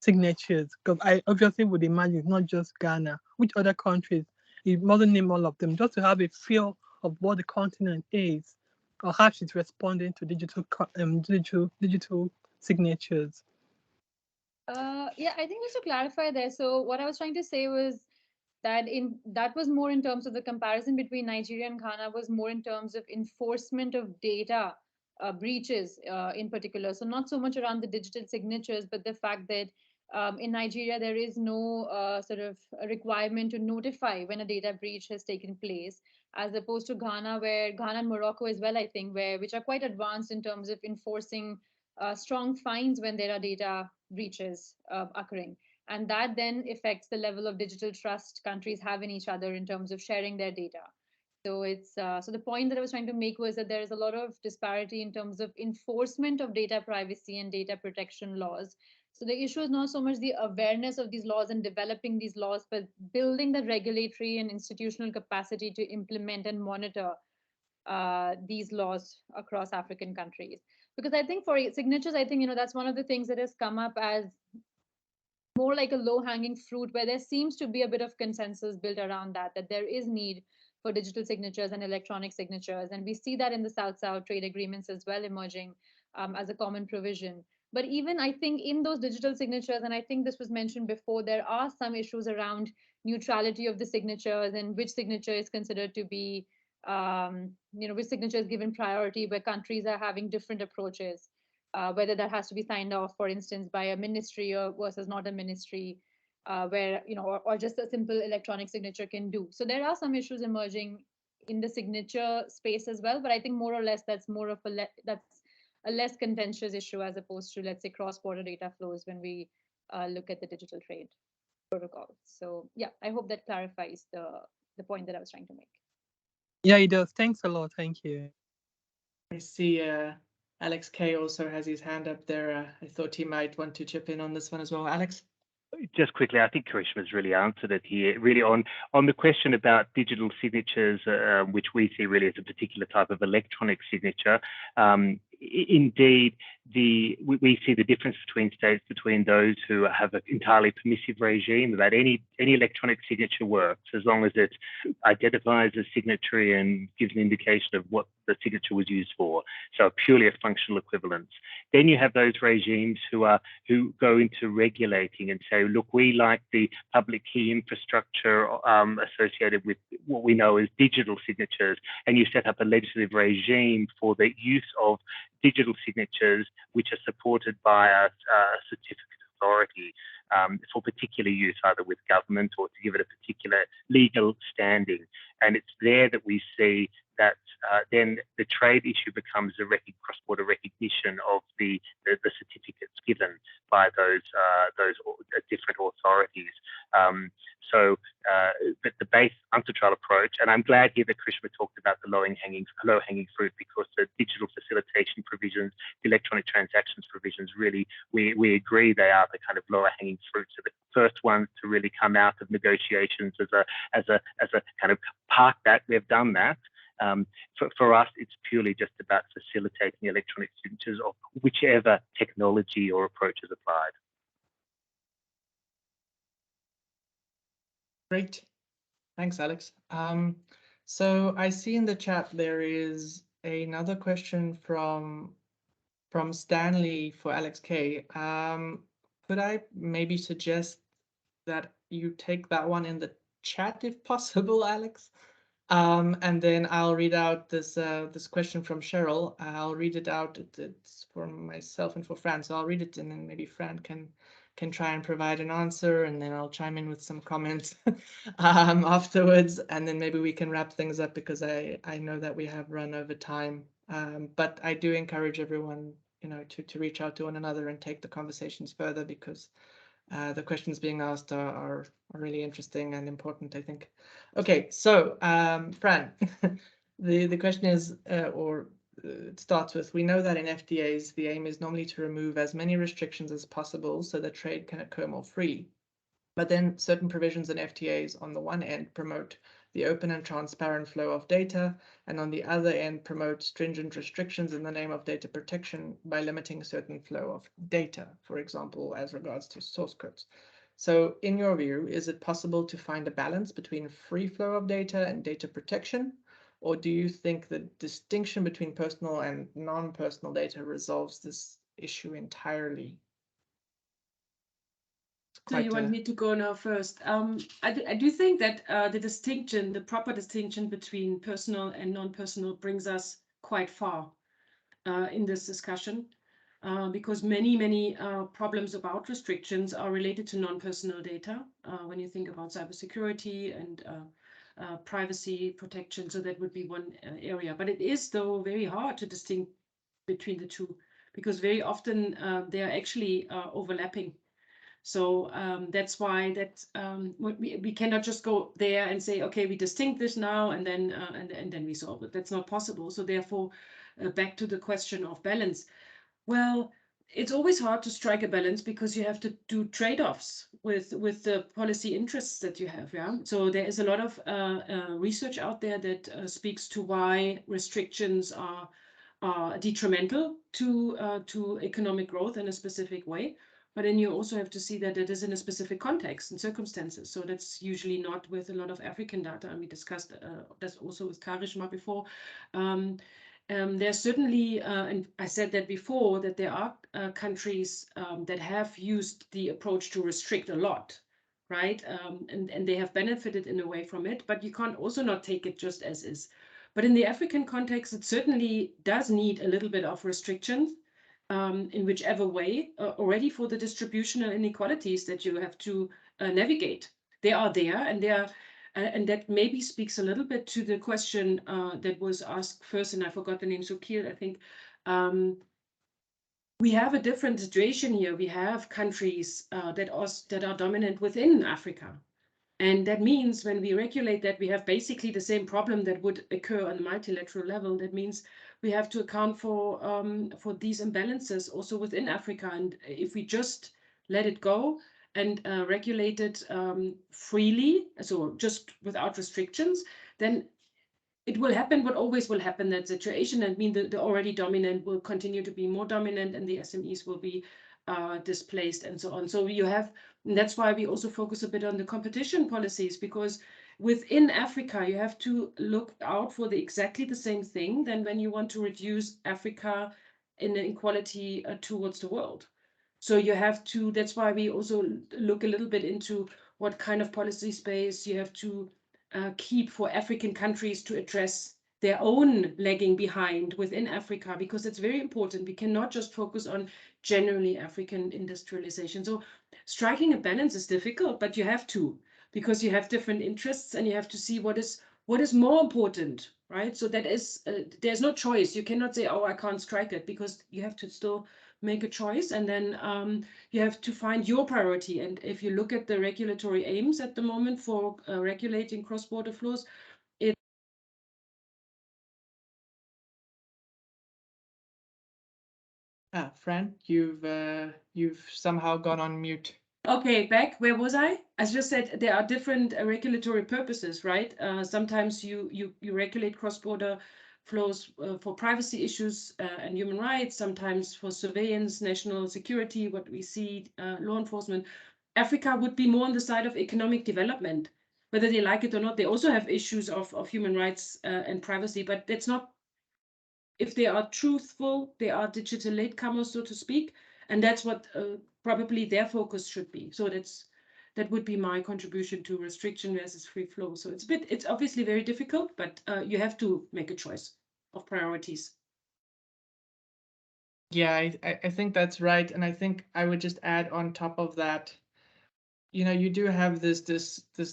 signatures? Because I obviously would imagine it's not just Ghana. Which other countries? You mustn't name all of them, just to have a feel of what the continent is or how she's responding to digital signatures. Yeah, I think just to clarify there, so what I was trying to say was that was more in terms of the comparison between Nigeria and Ghana was more in terms of enforcement of data breaches in particular. So not so much around the digital signatures, but the fact that in Nigeria there is no sort of a requirement to notify when a data breach has taken place, as opposed to Ghana, where Ghana and Morocco as well, I think, which are quite advanced in terms of enforcing strong fines when there are data breaches occurring. And that then affects the level of digital trust countries have in each other in terms of sharing their data. So it's so the point that I was trying to make was that there is a lot of disparity in terms of enforcement of data privacy and data protection laws. So the issue is not so much the awareness of these laws and developing these laws, but building the regulatory and institutional capacity to implement and monitor these laws across African countries. Because I think for signatures, I think that's one of the things that has come up as more like a low-hanging fruit, where there seems to be a bit of consensus built around that there is need for digital signatures and electronic signatures. And we see that in the South-South trade agreements as well emerging as a common provision. But even I think in those digital signatures, and I think this was mentioned before, there are some issues around neutrality of the signatures and which signature is considered to be, which signature is given priority, where countries are having different approaches. Whether that has to be signed off, for instance, by a ministry or versus not a ministry, where or just a simple electronic signature can do. So there are some issues emerging in the signature space as well, but I think more or less that's more of that's a less contentious issue as opposed to, let's say, cross-border data flows when we look at the digital trade protocol. So yeah, I hope that clarifies the point that I was trying to make. Yeah, it does. Thanks a lot. Thank you. I see Alex K also has his hand up there. I thought he might want to chip in on this one as well. Alex? Just quickly, I think Karishma's really answered it here. Really on the question about digital signatures, which we see really as a particular type of electronic signature. Indeed, we see the difference between states, between those who have an entirely permissive regime that any electronic signature works as long as it identifies a signatory and gives an indication of what the signature was used for. So purely a functional equivalence. Then you have those regimes who go into regulating and say, look, we like the public key infrastructure associated with what we know as digital signatures, and you set up a legislative regime for the use of digital signatures which are supported by a certificate authority for particular use, either with government or to give it a particular legal standing. And it's there that we see that then the trade issue becomes a cross-border recognition of the certificates given by those different authorities. So the base UNCITRAL approach, and I'm glad here that Karishma talked about the low-hanging fruit, because the digital facilitation provisions, the electronic transactions provisions, really we agree they are the kind of lower-hanging fruit. So the first ones to really come out of negotiations as a kind of park that we've done that. For us, it's purely just about facilitating electronic signatures of whichever technology or approach is applied. Great. Thanks, Alex. So I see in the chat there is another question from Stanley for Alex K. Could I maybe suggest that you take that one in the chat if possible, Alex? And then I'll read out this question from Cheryl. I'll read it out. It's for myself and for Fran. So I'll read it, and then maybe Fran can try and provide an answer, and then I'll chime in with some comments afterwards, and then maybe we can wrap things up, because I know that we have run over time. But I do encourage everyone, to reach out to one another and take the conversations further, because the questions being asked are really interesting and important, I think. Okay, so Fran, the question is, it starts with, we know that in FTAs, the aim is normally to remove as many restrictions as possible so that trade can occur more freely. But then certain provisions in FTAs on the one end promote the open and transparent flow of data, and on the other end promote stringent restrictions in the name of data protection by limiting certain flow of data, for example, as regards to source codes. So in your view, is it possible to find a balance between free flow of data and data protection? Or do you think the distinction between personal and non-personal data resolves this issue entirely? So you want me to go now first? I do think that the proper distinction between personal and non-personal brings us quite far in this discussion, because many problems about restrictions are related to non-personal data. When you think about cybersecurity and privacy protection, so that would be one area. But it is, though, very hard to distinguish between the two, because very often they are actually overlapping. So that's why we cannot just go there and say, okay, we distinct this now and then we solve it. That's not possible. So therefore, back to the question of balance. Well, it's always hard to strike a balance because you have to do trade-offs with the policy interests that you have. Yeah. So there is a lot of research out there that speaks to why restrictions are detrimental to economic growth in a specific way. But then you also have to see that it is in a specific context and circumstances. So that's usually not with a lot of African data. And we discussed that also with Karishma before. There's certainly, and I said that before, that there are countries that have used the approach to restrict a lot, right? And they have benefited in a way from it, but you can't also not take it just as is. But in the African context, it certainly does need a little bit of restrictions. In whichever way, already for the distributional inequalities that you have to navigate. They are there, and that maybe speaks a little bit to the question that was asked first, and I forgot the name, Sukir, I think. We have a different situation here. We have countries that are dominant within Africa. And that means when we regulate that, we have basically the same problem that would occur on a multilateral level. That means we have to account for these imbalances also within Africa. And if we just let it go and regulate it freely, so just without restrictions, then it will happen what always will happen, that situation. That means the already dominant will continue to be more dominant and the SMEs will be displaced and so on. So you have, and that's why we also focus a bit on the competition policies, because within Africa, you have to look out for exactly the same thing than when you want to reduce Africa inequality towards the world. So you have to, that's why we also look a little bit into what kind of policy space you have to keep for African countries to address their own lagging behind within Africa, because it's very important. We cannot just focus on generally African industrialization. So striking a balance is difficult, but you have to, because you have different interests and you have to see what is more important, right? So that is, there's no choice. You cannot say, oh, I can't strike it, because you have to still make a choice, and then you have to find your priority. And if you look at the regulatory aims at the moment for regulating cross-border flows, Fran, you've somehow gone on mute. Okay, back. Where was I? As just said, there are different regulatory purposes, right? Sometimes you regulate cross-border flows for privacy issues and human rights, sometimes for surveillance, national security, what we see, law enforcement. Africa would be more on the side of economic development, whether they like it or not. They also have issues of human rights and privacy, but that's not, if they are truthful, they are digital latecomers, so to speak, and that's what probably their focus should be. So that would be my contribution to restriction versus free flow. So it's obviously very difficult, but you have to make a choice of priorities. Yeah, I think that's right. And I think I would just add on top of that, you know, you do have this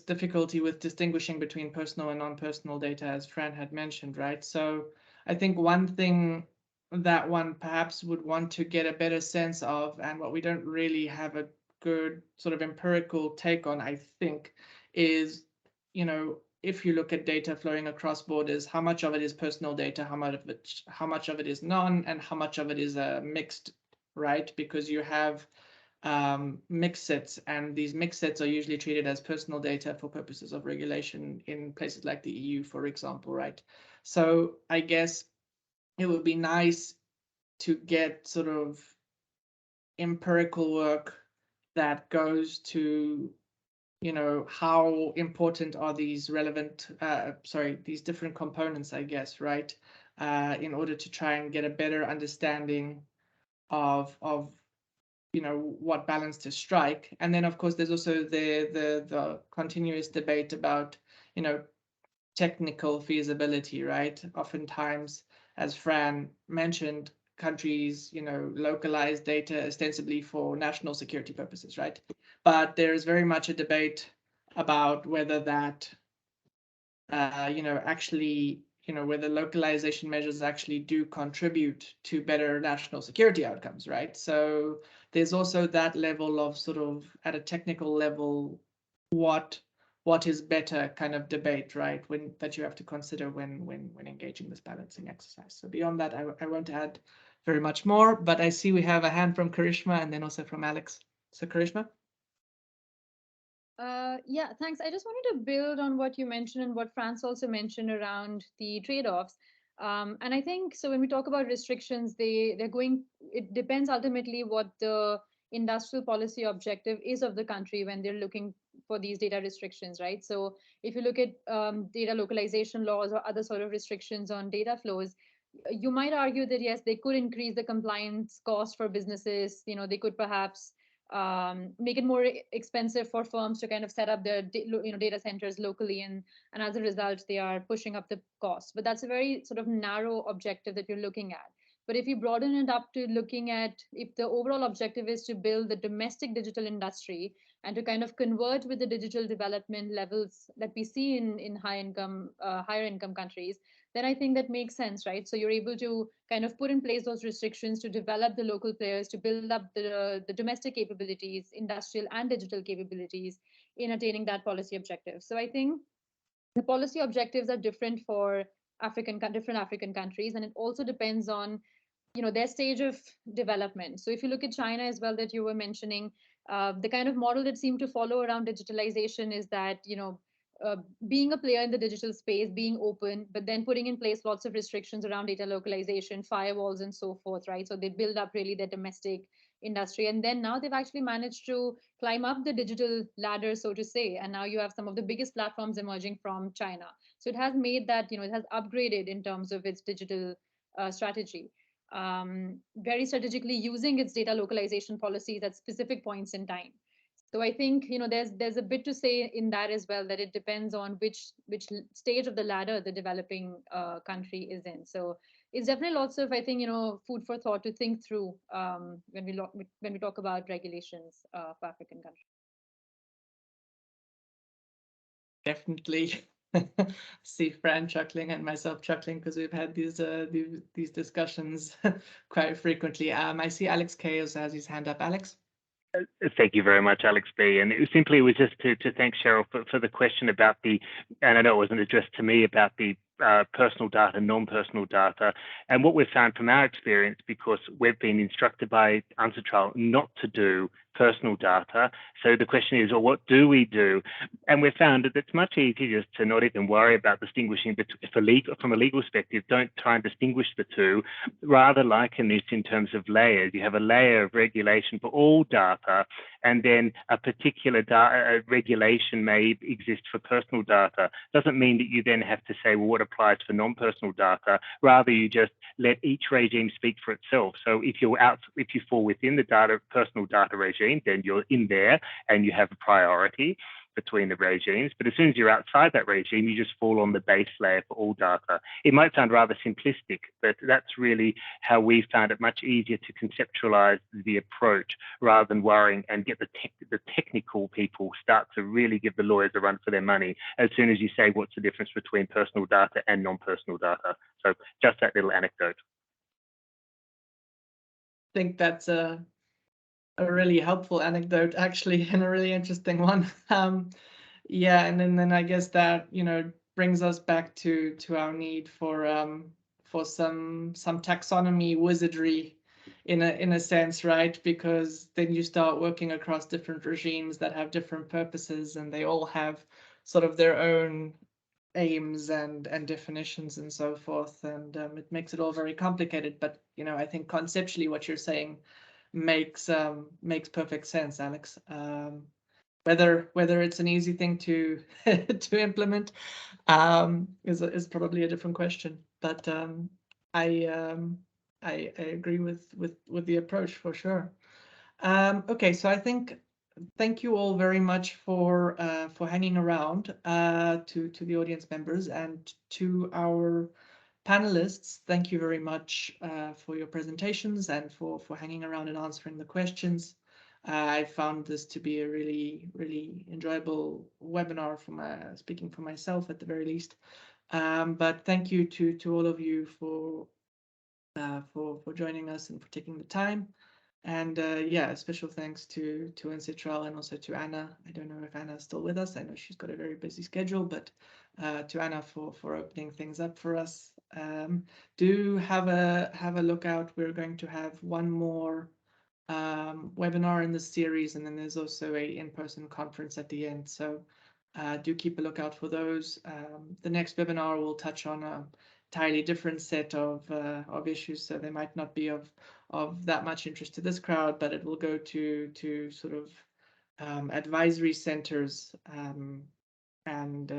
difficulty with distinguishing between personal and non-personal data, as Fran had mentioned, right? So I think one thing that one perhaps would want to get a better sense of, and what we don't really have a good sort of empirical take on, I think, is, you know, if you look at data flowing across borders, how much of it is personal data, how much of it is non, and how much of it is mixed, right? Because you have mixed sets, and these mixed sets are usually treated as personal data for purposes of regulation in places like the EU, for example, right? So I guess it would be nice to get sort of empirical work that goes to you know, how important are these relevant, these different components, I guess, right? In order to try and get a better understanding of you know, what balance to strike. And then of course there's also the continuous debate about, you know, technical feasibility, right? Oftentimes, as Fran mentioned, countries, you know, localize data ostensibly for national security purposes, right? But there's very much a debate about whether that, you know, actually, you know, whether localization measures actually do contribute to better national security outcomes, right? So there's also that level of sort of at a technical level, what is better kind of debate, right? When that you have to consider when engaging this balancing exercise. So beyond that, I won't add very much more, but I see we have a hand from Karishma and then also from Alex. So Karishma? Yeah, thanks. I just wanted to build on what you mentioned and what Franz also mentioned around the trade-offs. And I think so when we talk about restrictions, it depends ultimately what the industrial policy objective is of the country when they're looking for these data restrictions, right? So if you look at data localization laws or other sort of restrictions on data flows, you might argue that yes, they could increase the compliance cost for businesses. You know, they could perhaps make it more expensive for firms to kind of set up their data centers locally, and as a result they are pushing up the cost. But that's a very sort of narrow objective that you're looking at. But if you broaden it up to looking at if the overall objective is to build the domestic digital industry and to kind of convert with the digital development levels that we see in higher income countries, then I think that makes sense, right? So you're able to kind of put in place those restrictions to develop the local players, to build up the domestic capabilities, industrial and digital capabilities in attaining that policy objective. So I think the policy objectives are different for different African countries, and it also depends on their stage of development. So if you look at China as well that you were mentioning, the kind of model that seemed to follow around digitalization is that being a player in the digital space, being open, but then putting in place lots of restrictions around data localization, firewalls, and so forth, right? So they build up really their domestic industry, and then now they've actually managed to climb up the digital ladder, so to say, and now you have some of the biggest platforms emerging from China. So it has made that it has upgraded in terms of its digital strategy, very strategically using its data localization policies at specific points in time. So I think there's a bit to say in that as well, that it depends on which stage of the ladder the developing country is in. So it's definitely lots of, I think, food for thought to think through when we talk about regulations for African countries. Definitely. See Fran chuckling and myself chuckling because we've had these discussions quite frequently. I see Alex K also has his hand up. Alex? Thank you very much, Alex B. And it was just to thank Cheryl for the question about and I know it wasn't addressed to me, about the personal data, non-personal data. And what we've found from our experience, because we've been instructed by UNCITRAL not to do personal data. So the question is, well, what do we do? And we've found that it's much easier just to not even worry about distinguishing from a legal perspective. Don't try and distinguish the two. Rather liken this in terms of layers. You have a layer of regulation for all data, and then a particular regulation may exist for personal data. Doesn't mean that you then have to say, well, what applies for non-personal data. Rather, you just let each regime speak for itself. So if you fall within the personal data regime, then you're in there and you have a priority between the regimes. But as soon as you're outside that regime, you just fall on the base layer for all data. It might sound rather simplistic, but that's really how we found it much easier to conceptualize the approach, rather than worrying and get the technical people start to really give the lawyers a run for their money as soon as you say what's the difference between personal data and non-personal data. So just that little anecdote. I think that's a really helpful anecdote, actually, and a really interesting one. Yeah, and then I guess that brings us back to our need for some taxonomy wizardry in a sense, right? Because then you start working across different regimes that have different purposes, and they all have sort of their own aims and definitions and so forth, and it makes it all very complicated. But I think conceptually what you're saying makes perfect sense, Alex. whether it's an easy thing to to implement is probably a different question. But I agree with the approach for sure. Okay, so I think thank you all very much for hanging around, to the audience members, and to our panelists. Thank you very much for your presentations and for hanging around and answering the questions. I found this to be a really enjoyable webinar, speaking for myself at the very least. But thank you to all of you for joining us and for taking the time. And yeah, special thanks to UNCITRAL and also to Anna. I don't know if Anna is still with us. I know she's got a very busy schedule, but to Anna for opening things up for us. Do have a look out. We're going to have one more webinar in this series, and then there's also a in-person conference at the end. So do keep a lookout for those. The next webinar will touch on a entirely different set of issues, so they might not be of that much interest to this crowd, but it will go to sort of advisory centers, and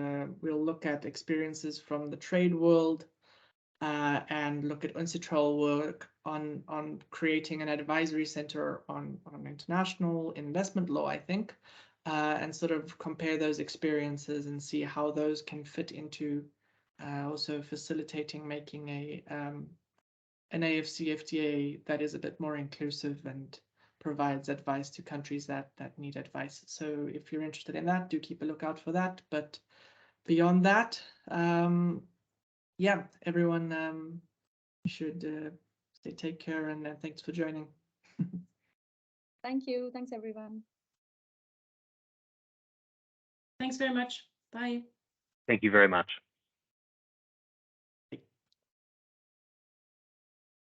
we'll look at experiences from the trade world, and look at UNCITRAL work on creating an advisory center on international investment law, I think, and sort of compare those experiences and see how those can fit into also facilitating making an AfCFTA that is a bit more inclusive and provides advice to countries that need advice. So if you're interested in that, do keep a lookout for that. But beyond that, yeah, everyone should take care, and thanks for joining. Thank you. Thanks, everyone. Thanks very much. Bye. Thank you very much.